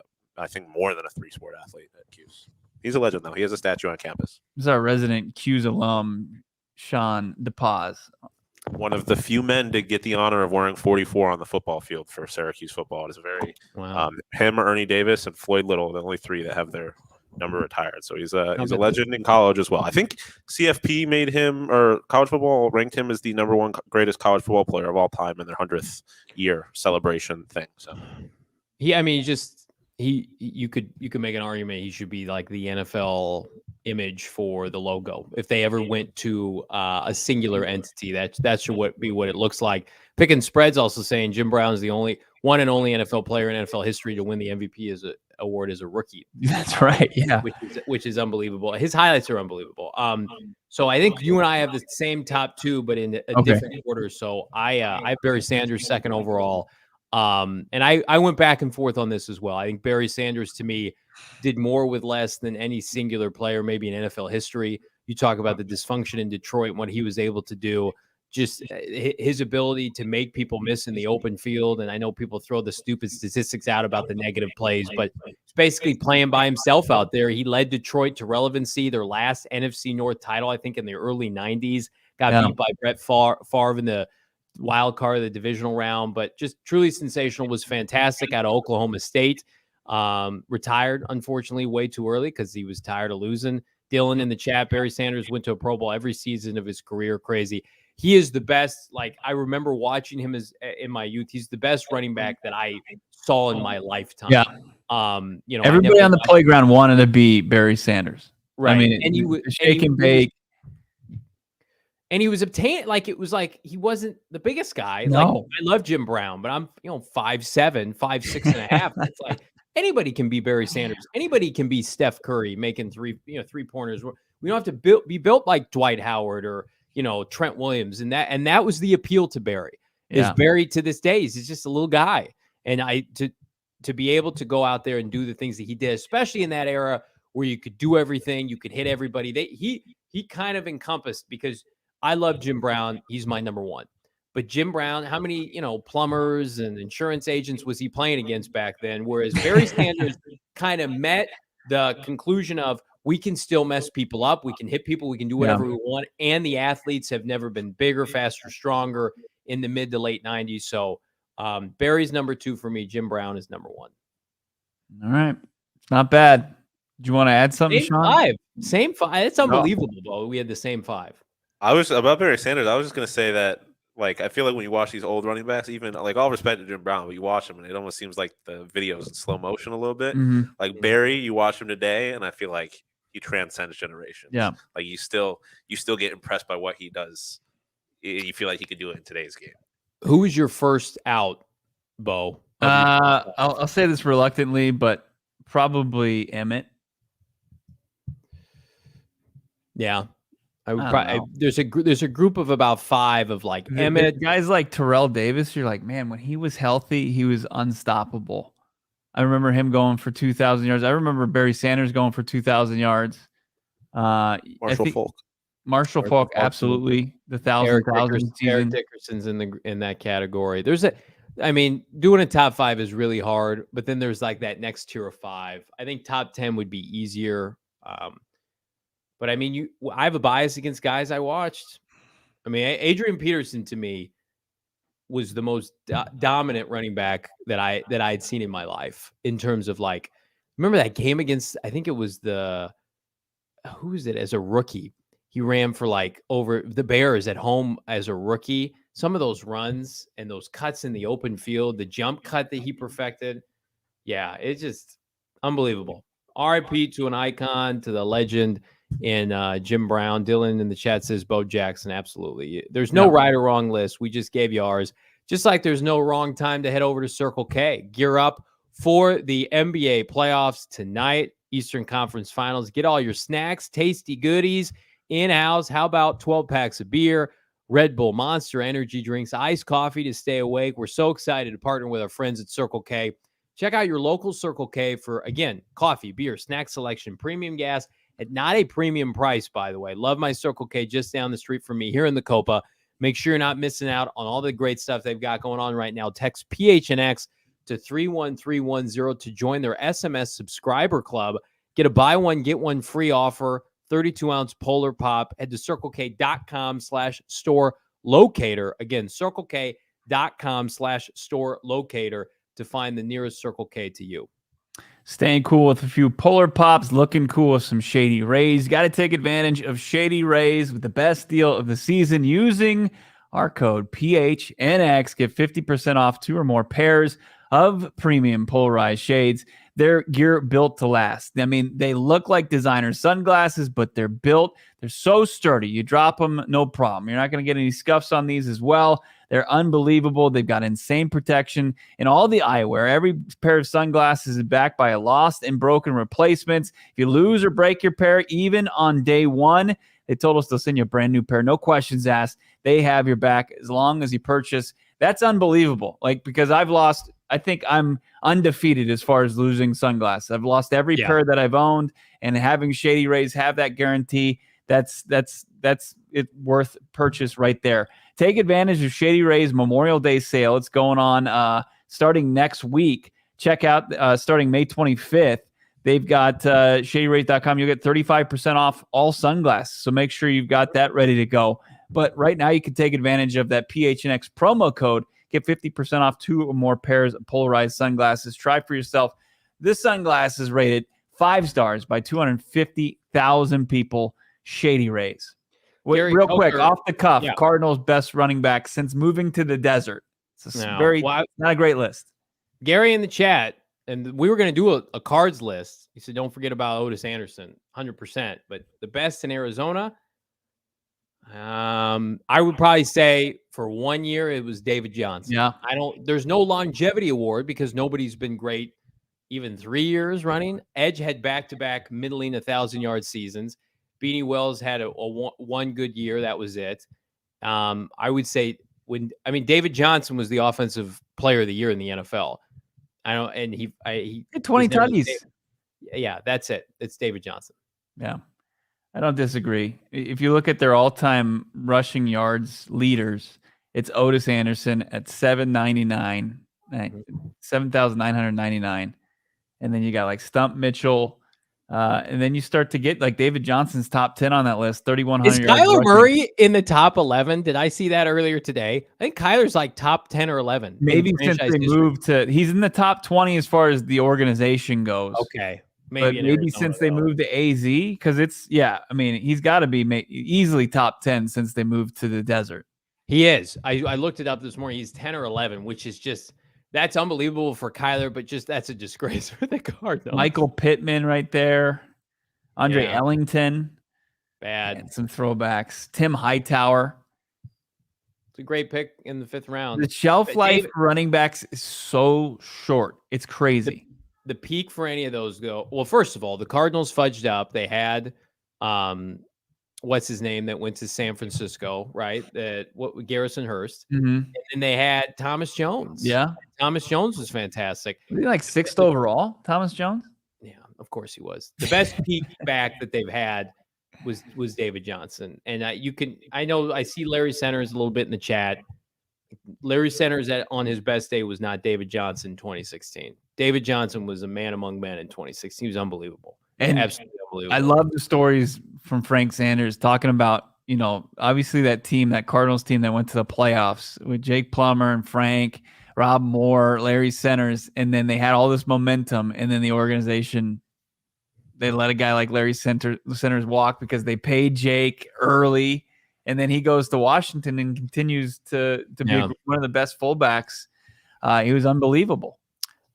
think more than a 3-sport athlete at Q's. He's a legend though. He has a statue on campus. This is our resident Q's alum, Sean DePaz. One of the few men to get the honor of wearing 44 on the football field for Syracuse football. It is very him, Ernie Davis, and Floyd Little, the only 3 that have their number retired. So he's a legend in college as well. I think CFP made him, or college football ranked him as the number 1 greatest college football player of all time in their 100th year celebration thing. So you could make an argument he should be like the NFL image for the logo. If they ever went to a singular entity, that should be what it looks like. Picking Spread's also saying Jim Brown is the only one and only NFL player in NFL history to win the MVP award as a rookie. That's right. Yeah. Which is unbelievable. His highlights are unbelievable. So I think you and I have the same top 2, but in a different order. So I have Barry Sanders second overall. And I went back and forth on this as well. I think Barry Sanders, to me, did more with less than any singular player, maybe in NFL history. You talk about the dysfunction in Detroit and what he was able to do, just his ability to make people miss in the open field. And I know people throw the stupid statistics out about the negative plays, but it's basically playing by himself out there. He led Detroit to relevancy, their last NFC North title, I think, in the early 90s. Got beat by Brett Favre in the wild card of the divisional round, but just truly sensational. Was fantastic out of Oklahoma State. Retired, unfortunately, way too early because he was tired of losing. Dylan in the chat, Barry Sanders went to a Pro Bowl every season of his career. Crazy. He is the best. Like, I remember watching him in my youth. He's the best running back that I saw in my lifetime. Yeah. Everybody on the playground wanted to be Barry Sanders. Right. I mean, and he was shake and bake. And he was obtained, like, it was like he wasn't the biggest guy. No. Like, I love Jim Brown, but I'm 5'7", 5'6.5". It's like anybody can be Barry Sanders. Anybody can be Steph Curry making three-pointers. We don't have to be built like Dwight Howard or Trent Williams. And that was the appeal to Barry. Is Barry to this day, he's just a little guy. And to be able to go out there and do the things that he did, especially in that era where you could do everything, you could hit everybody. He kind of encompassed, because I love Jim Brown. He's my number one. But Jim Brown, how many, plumbers and insurance agents was he playing against back then? Whereas Barry Sanders kind of met the conclusion of, we can still mess people up. We can hit people. We can do whatever we want. And the athletes have never been bigger, faster, stronger in the mid to late 90s. So Barry's number two for me. Jim Brown is number one. All right. It's not bad. Do you want to add something, Sean? Same five. It's unbelievable, Bo. We had the same five. I was about Barry Sanders. I was just going to say that, like, I feel like when you watch these old running backs, even like, all respect to Jim Brown, but you watch him and it almost seems like the videos in slow motion a little bit. Mm-hmm. Like Barry, you watch him today, and I feel like he transcends generations. Yeah, like you still get impressed by what he does. You feel like he could do it in today's game. Who was your first out, Bo? I'll say this reluctantly, but probably Emmett. Yeah. There's a group of about five of like Emmett, guys like Terrell Davis. You're like, man, when he was healthy, he was unstoppable. I remember him going for 2,000 yards. I remember Barry Sanders going for 2,000 yards. Marshall Falk, absolutely. The 1,000 Eric Dickerson's in that category. Doing a top five is really hard, but then there's like that next tier of five. I think top 10 would be easier. But I have a bias against guys I watched. Adrian Peterson to me was the most dominant running back that I had seen in my life in terms of, like, remember that game against, I think it was who is it as a rookie? He ran for like over the Bears at home as a rookie. Some of those runs and those cuts in the open field, the jump cut that he perfected. Yeah, it's just unbelievable. RIP to an icon, to the legend in Jim Brown. Dylan in the chat says Bo Jackson. Absolutely. There's no right or wrong list. We just gave you ours. Just like there's no wrong time to head over to Circle K. Gear up for the NBA playoffs tonight, Eastern Conference Finals. Get all your snacks, tasty goodies in-house. How about 12 packs of beer, Red Bull, Monster energy drinks, iced coffee to stay awake. We're so excited to partner with our friends at Circle K. Check out your local Circle K for, again, coffee, beer, snack selection, premium gas at not a premium price, by the way. Love my Circle K just down the street from me here in the Copa. Make sure you're not missing out on all the great stuff they've got going on right now. Text PHNX to 31310 to join their SMS subscriber club. Get a buy one, get one free offer, 32-ounce Polar Pop. Head to CircleK.com/store locator. Again, CircleK.com/store locator to find the nearest Circle K to you. Staying cool with a few Polar Pops, looking cool with some Shady Rays. Got to take advantage of Shady Rays with the best deal of the season using our code PHNX. Get 50% off 2 or more pairs of premium polarized shades. They're gear built to last. They look like designer sunglasses, but they're built. They're so sturdy. You drop them, no problem. You're not going to get any scuffs on these as well. They're unbelievable. They've got insane protection in all the eyewear. Every pair of sunglasses is backed by a lost and broken replacements. If you lose or break your pair, even on day one, they told us they'll send you a brand new pair. No questions asked. They have your back as long as you purchase That's unbelievable. Like, because I think I'm undefeated as far as losing sunglasses. I've lost every pair that I've owned, and having Shady Rays have that guarantee, that's it worth purchase right there. Take advantage of Shady Rays Memorial Day sale. It's going on starting next week. Check out starting May 25th. They've got shadyrays.com. You'll get 35% off all sunglasses. So make sure you've got that ready to go. But right now you can take advantage of that PHNX promo code. Get 50% off 2 or more pairs of polarized sunglasses. Try for yourself. This sunglass is rated 5 stars by 250,000 people. Shady Rays. Real quick, off the cuff, Cardinals' best running back since moving to the desert. It's not a great list. Gary in the chat, and we were going to do a cards list. He said, don't forget about Otis Anderson, 100%. But the best in Arizona, I would probably say for 1 year, it was David Johnson. Yeah. There's no longevity award because nobody's been great even 3 years running. Edge had back-to-back middling 1,000-yard seasons. Beanie Wells had a one good year. That was it. I would say David Johnson was the offensive player of the year in the NFL. He had 20 tutties. Yeah, that's it. It's David Johnson. Yeah. I don't disagree. If you look at their all-time rushing yards leaders, it's Otis Anderson at 7,999. And then you got like Stump Mitchell. And then you start to get like David Johnson's top 10 on that list, 3,100 yards. Is Kyler Murray in the top 11? Did I see that earlier today? I think Kyler's like top 10 or 11. Maybe since they moved he's in the top 20 as far as the organization goes. Okay. Maybe since they moved to AZ, because he's got to be easily top 10 since they moved to the desert. He is. I looked it up this morning. He's 10 or 11, which is just, that's unbelievable for Kyler, but just that's a disgrace for the Cardinals. Michael Pittman right there. Andre Ellington. Bad. And some throwbacks. Tim Hightower. It's a great pick in the 5th round. The shelf life for running backs is so short. It's crazy. The peak for any of those go. Well, first of all, the Cardinals fudged up. They had what's his name that went to San Francisco, right? Garrison Hurst. Mm-hmm. And then they had Thomas Jones. Yeah. Thomas Jones was fantastic. Was he like 6th overall, Thomas Jones? Yeah, of course he was. The best peak back that they've had was David Johnson. And I know I see Larry Centers a little bit in the chat. Larry Centers on his best day was not David Johnson in 2016. David Johnson was a man among men in 2016. He was unbelievable. And absolutely unbelievable. I love the stories from Frank Sanders talking about, obviously that Cardinals team that went to the playoffs with Jake Plummer and Frank, Rob Moore, Larry Centers, and then they had all this momentum, and then the organization, they let a guy like Larry Centers walk because they paid Jake early, and then he goes to Washington and continues to be one of the best fullbacks. He was unbelievable.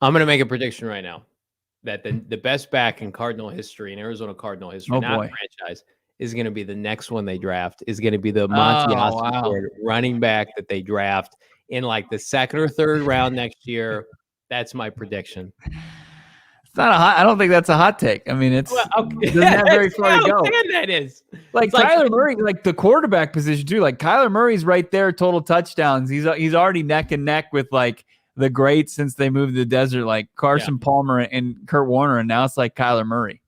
I'm going to make a prediction right now that the best back in Cardinal history, in Arizona Cardinal history, franchise, is going to be the next one they draft, is going to be the Monti Ossenfort running back that they draft in like the 2nd or 3rd round next year. That's my prediction. It's not I don't think that's a hot take. I mean, it doesn't have very far to go. That is. Like Kyler Murray, like the quarterback position too. Like Kyler Murray's right there, total touchdowns. He's already neck and neck with like the greats since they moved to the desert, like Carson Palmer and Kurt Warner, and now it's like Kyler Murray.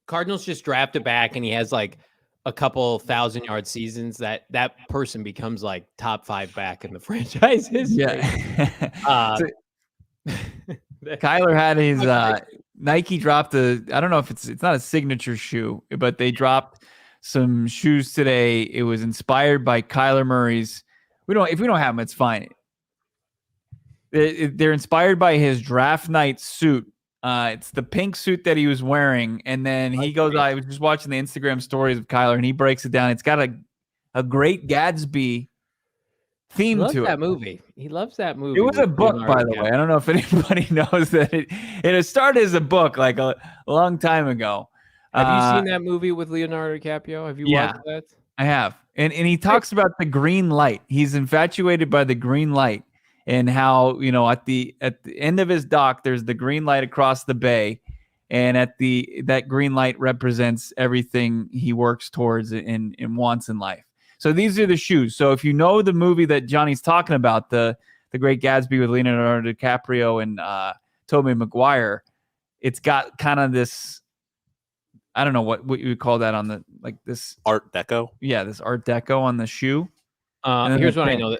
Cardinals just drafted back, and he has like a couple 1,000-yard seasons. That person becomes like top 5 back in the franchise history. Yeah. Kyler had his Nike dropped I don't know if it's not a signature shoe, but they dropped some shoes today. It was inspired by Kyler Murray's. If we don't have them, it's fine. They're inspired by his draft night suit. It's the pink suit that he was wearing, and then he goes. I was just watching the Instagram stories of Kyler, and he breaks it down. It's got a Great Gatsby theme to it. He loves that movie. It was a book, by the way. I don't know if anybody knows that it started as a book like a long time ago. Have you seen that movie with Leonardo DiCaprio? Have you watched that? I have. And he talks about the green light. He's infatuated by the green light. And how, at the end of his dock, there's the green light across the bay, and that green light represents everything he works towards and wants in life. So these are the shoes. So if you know the movie that Johnny's talking about, the Great Gatsby with Leonardo DiCaprio and Tobey Maguire, it's got kind of this, I don't know what you would call that on the, like this Art Deco. Yeah, this Art Deco on the shoe. Here's what I know.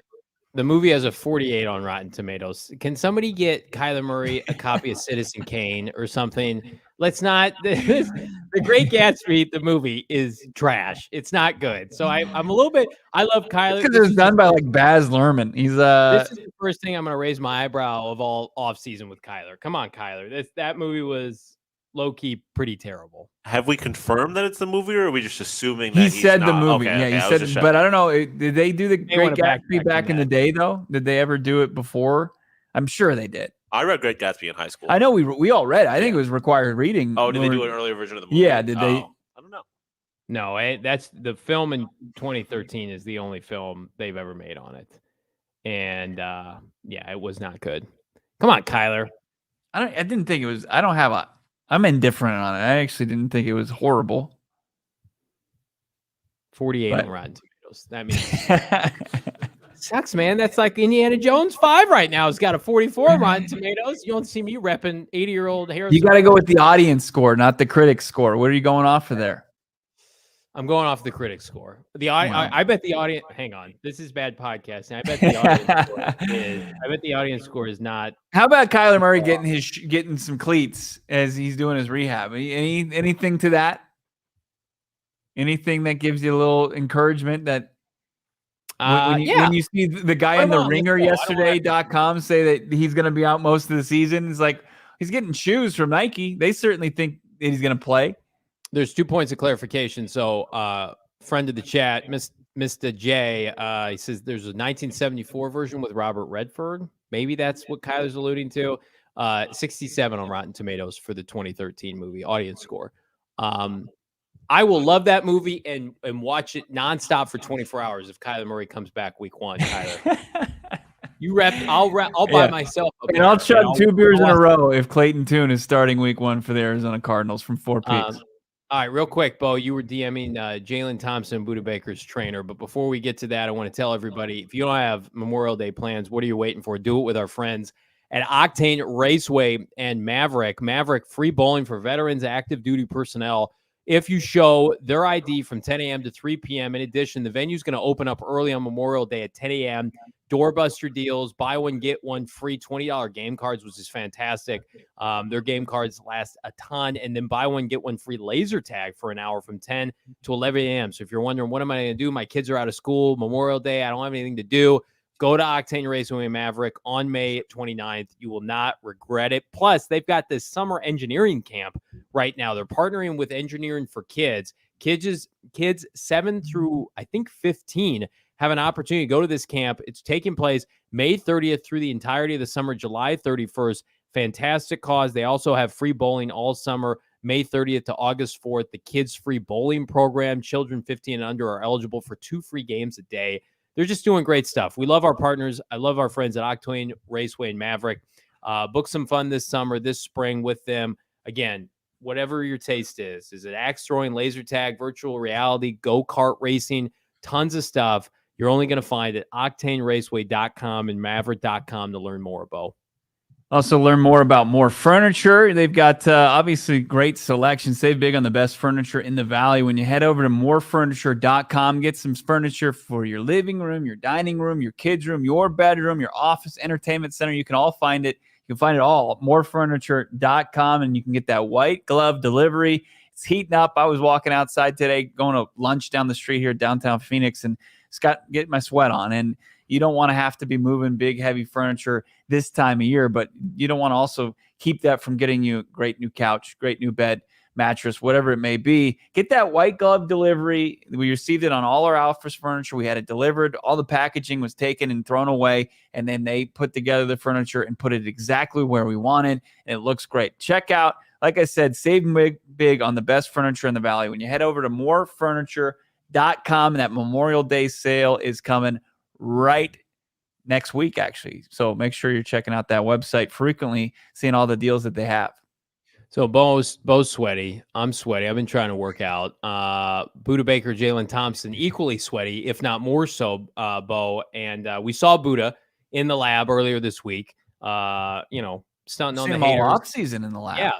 The movie has a 48 on Rotten Tomatoes. Can somebody get Kyler Murray a copy of Citizen Kane or something? Let's not. The Great Gatsby, the movie, is trash. It's not good. So I'm a little bit. I love Kyler. Because it's done by like Baz Luhrmann. He's This is the first thing I'm going to raise my eyebrow of all off season with Kyler. Come on, Kyler. That movie was low key pretty terrible. Have we confirmed that it's the movie, or are we just assuming that he said the movie? Okay, yeah, he said. But I don't know. Did they do the Great Gatsby back in the day though? Did they ever do it before? I'm sure they did. I read Great Gatsby in high school. I know we all read it. I think it was required reading. Oh, did they do an earlier version of the movie? Yeah, did they? I don't know. No, that's the film in 2013 is the only film they've ever made on it, and yeah, it was not good. Come on, Kyler. I didn't think it was. I'm indifferent on it. I actually didn't think it was horrible. 48 on Rotten Tomatoes. That means sucks, man. That's like Indiana Jones 5 right now. It's got a 44 on Rotten Tomatoes. You don't see me repping 80-year-old Harrison. You got to go with the audience score, not the critic score. What are you going off of there? I'm going off the critic score. I bet the audience. Hang on, this is bad podcasting. I bet the audience score is not. How about Kyler Murray getting some cleats as he's doing his rehab? Anything to that? Anything that gives you a little encouragement that when you see the guy on the Ringer yesterday.com say that he's going to be out most of the season, it's like he's getting shoes from Nike. They certainly think that he's going to play. There's 2 points of clarification. So, friend of the chat, Mr. J, he says there's a 1974 version with Robert Redford. Maybe that's what Kyler's alluding to. 67 on Rotten Tomatoes for the 2013 movie audience score. I will love that movie and watch it nonstop for 24 hours if Kyler Murray comes back week 1. Kyler, you rep. I'll buy myself. And I'll chug 2 beers in a row if Clayton Tune is starting week 1 for the Arizona Cardinals from 4 Peaks. All right, real quick, Bo, you were DMing Jalen Thompson, Budda Baker's trainer. But before we get to that, I want to tell everybody, if you don't have Memorial Day plans, what are you waiting for? Do it with our friends at Octane Raceway and Maverick. Maverick, free bowling for veterans, active duty personnel. If you show their ID from 10 a.m. to 3 p.m. In addition, the venue's going to open up early on Memorial Day at 10 a.m. Doorbuster deals, buy one, get one free, $20 game cards, which is fantastic. Their game cards last a ton. And then buy one, get one free laser tag for an hour from 10 to 11 a.m. So if you're wondering, what am I going to do? My kids are out of school, Memorial Day, I don't have anything to do. Go to Octane Raceway and Maverick on May 29th. You will not regret it. Plus, they've got this summer engineering camp right now. They're partnering with Engineering for Kids. Kids 7 through, I think, 15 have an opportunity to go to this camp. It's taking place May 30th through the entirety of the summer, July 31st. Fantastic cause. They also have free bowling all summer, May 30th to August 4th. The kids' free bowling program. Children 15 and under are eligible for 2 free games a day. They're just doing great stuff. We love our partners. I love our friends at Octane Raceway and Maverick. Book some fun this summer, this spring with them. Again, whatever your taste is it axe throwing, laser tag, virtual reality, go-kart racing, tons of stuff. You're only going to find it at octaneraceway.com and maverick.com to learn more, Bo. Also, learn more about More Furniture. They've got obviously great selection. Save big on the best furniture in the Valley. When you head over to morefurniture.com, get some furniture for your living room, your dining room, your kids' room, your bedroom, your office, entertainment center. You can all find it. You can find it all at morefurniture.com, and you can get that white glove delivery. It's heating up. I was walking outside today, going to lunch down the street here, downtown Phoenix, and it's getting my sweat on. And you don't want to have to be moving big, heavy furniture this time of year, but you don't want to also keep that from getting you a great new couch, great new bed, mattress, whatever it may be. Get that white glove delivery. We received it on all our Alphas furniture. We had it delivered. All the packaging was taken and thrown away, and then they put together the furniture and put it exactly where we wanted, and it looks great. Check out, like I said, save big on the best furniture in the Valley. When you head over to morefurniture.com, that Memorial Day sale is coming right next week, actually. So make sure you're checking out that website frequently, seeing all the deals that they have. So Bo's sweaty. I'm sweaty. I've been trying to work out. Budda Baker, Jalen Thompson, equally sweaty, if not more so, Bo. And we saw Budda in the lab earlier this week. Stunting on the him haters. all off season in the lab. Yeah,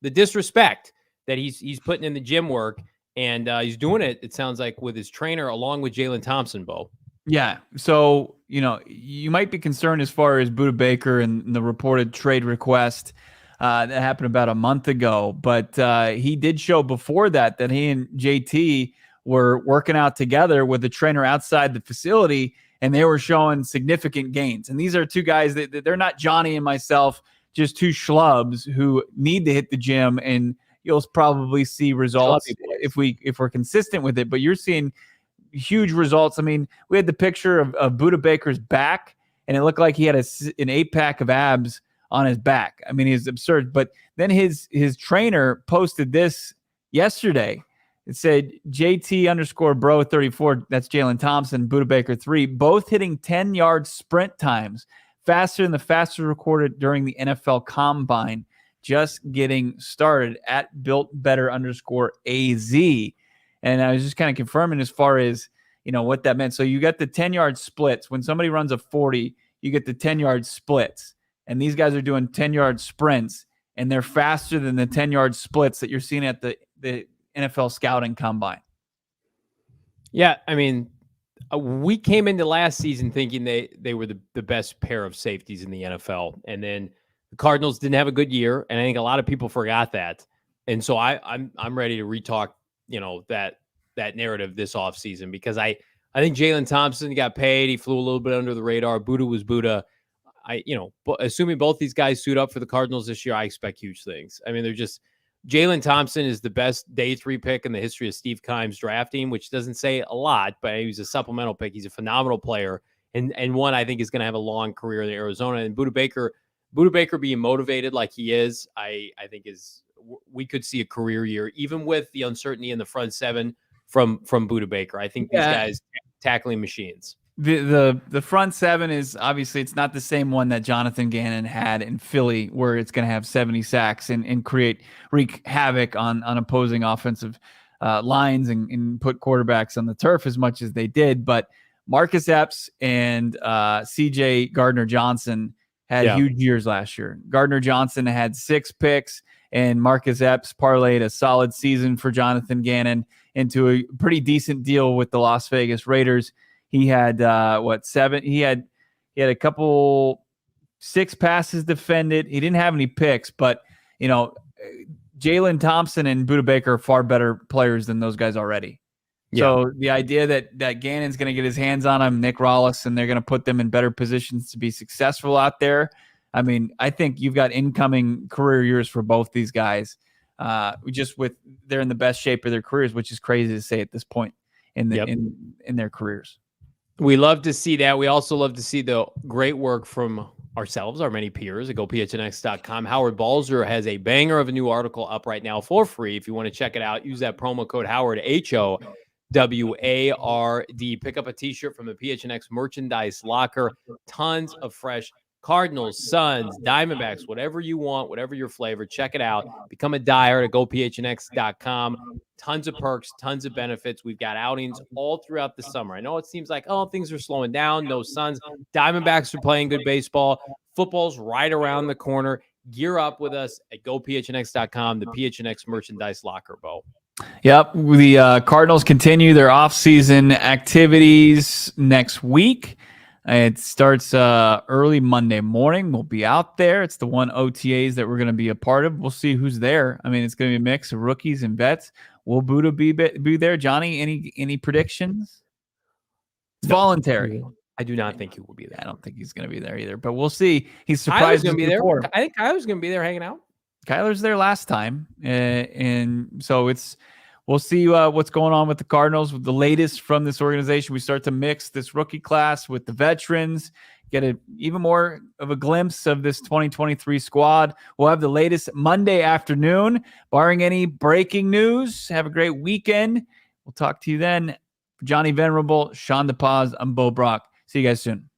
the disrespect that he's putting in the gym work, and he's doing it. It sounds like with his trainer along with Jalen Thompson, Bo. Yeah. So, you might be concerned as far as Budda Baker and the reported trade request that happened about a month ago. But he did show before that he and JT were working out together with a trainer outside the facility, and they were showing significant gains. And these are two guys that they're not Johnny and myself, just two schlubs who need to hit the gym, and you'll probably see results if we're consistent with it. But you're seeing huge results. I mean, we had the picture of Budda Baker's back, and it looked like he had an 8-pack of abs on his back. I mean, it's absurd. But then his trainer posted this yesterday. It said JT_bro34, that's Jalen Thompson, Budda Baker 3, both hitting 10-yard sprint times faster than the fastest recorded during the NFL Combine. Just getting started at builtbetter_AZ. And I was just kind of confirming as far as, what that meant. So you got the 10-yard splits. When somebody runs a 40, you get the 10-yard splits. And these guys are doing 10-yard sprints, and they're faster than the 10-yard splits that you're seeing at the NFL Scouting Combine. Yeah, I mean, we came into last season thinking they were the best pair of safeties in the NFL. And then the Cardinals didn't have a good year, and I think a lot of people forgot that. And so I'm ready to retalk that narrative this offseason, because I think Jalen Thompson got paid. He flew a little bit under the radar. Budda was Budda. Assuming both these guys suit up for the Cardinals this year, I expect huge things. I mean, Jalen Thompson is the best day 3 pick in the history of Steve Keim's drafting, which doesn't say a lot, but he's a supplemental pick. He's a phenomenal player, and one I think is going to have a long career in Arizona. And Budda Baker being motivated like he is, I think we could see a career year, even with the uncertainty in the front seven from Budda Baker. I think these guys tackling machines. The front seven is obviously, it's not the same one that Jonathan Gannon had in Philly, where it's going to have 70 sacks and wreak havoc on opposing offensive lines and put quarterbacks on the turf as much as they did. But Marcus Epps and CJ Gardner-Johnson had huge years last year. Gardner-Johnson had 6 picks, and Marcus Epps parlayed a solid season for Jonathan Gannon into a pretty decent deal with the Las Vegas Raiders. He had 7? He had a couple 6 passes defended. He didn't have any picks, but Jalen Thompson and Budda Baker are far better players than those guys already. Yeah. So the idea that Gannon's going to get his hands on him, Nick Rollis, and they're going to put them in better positions to be successful out there. I mean, I think you've got incoming career years for both these guys. They're in the best shape of their careers, which is crazy to say at this point in their careers. We love to see that. We also love to see the great work from ourselves, our many peers at GoPHNX.com. Howard Balzer has a banger of a new article up right now for free. If you want to check it out, use that promo code Howard, HOWARD. Pick up a t-shirt from the PHNX merchandise locker. Tons of fresh Cardinals, Suns, Diamondbacks, whatever you want, whatever your flavor, check it out. Become a diehard at GoPHNX.com. Tons of perks, tons of benefits. We've got outings all throughout the summer. I know it seems like, things are slowing down. No Suns. Diamondbacks are playing good baseball. Football's right around the corner. Gear up with us at GoPHNX.com, the PHNX merchandise locker, Bo. Yep. The Cardinals continue their off-season activities next week. It starts early Monday morning. We'll be out there. It's the one OTAs that we're going to be a part of. We'll see who's there. I mean, it's going to be a mix of rookies and vets. Will Budda be there? Johnny, any predictions? It's voluntary. I do not think he will be there. I don't think he's going to be there either, but we'll see. He's surprised going to be there. Before. I think Kyler's going to be there hanging out. Kyler's there last time, and so we'll see what's going on with the Cardinals. With the latest from this organization, we start to mix this rookie class with the veterans, get even more of a glimpse of this 2023 squad. We'll have the latest Monday afternoon, barring any breaking news. Have a great weekend. We'll talk to you then. For Johnny Venerable, Sean DePaz, I'm Bo Brock. See you guys soon.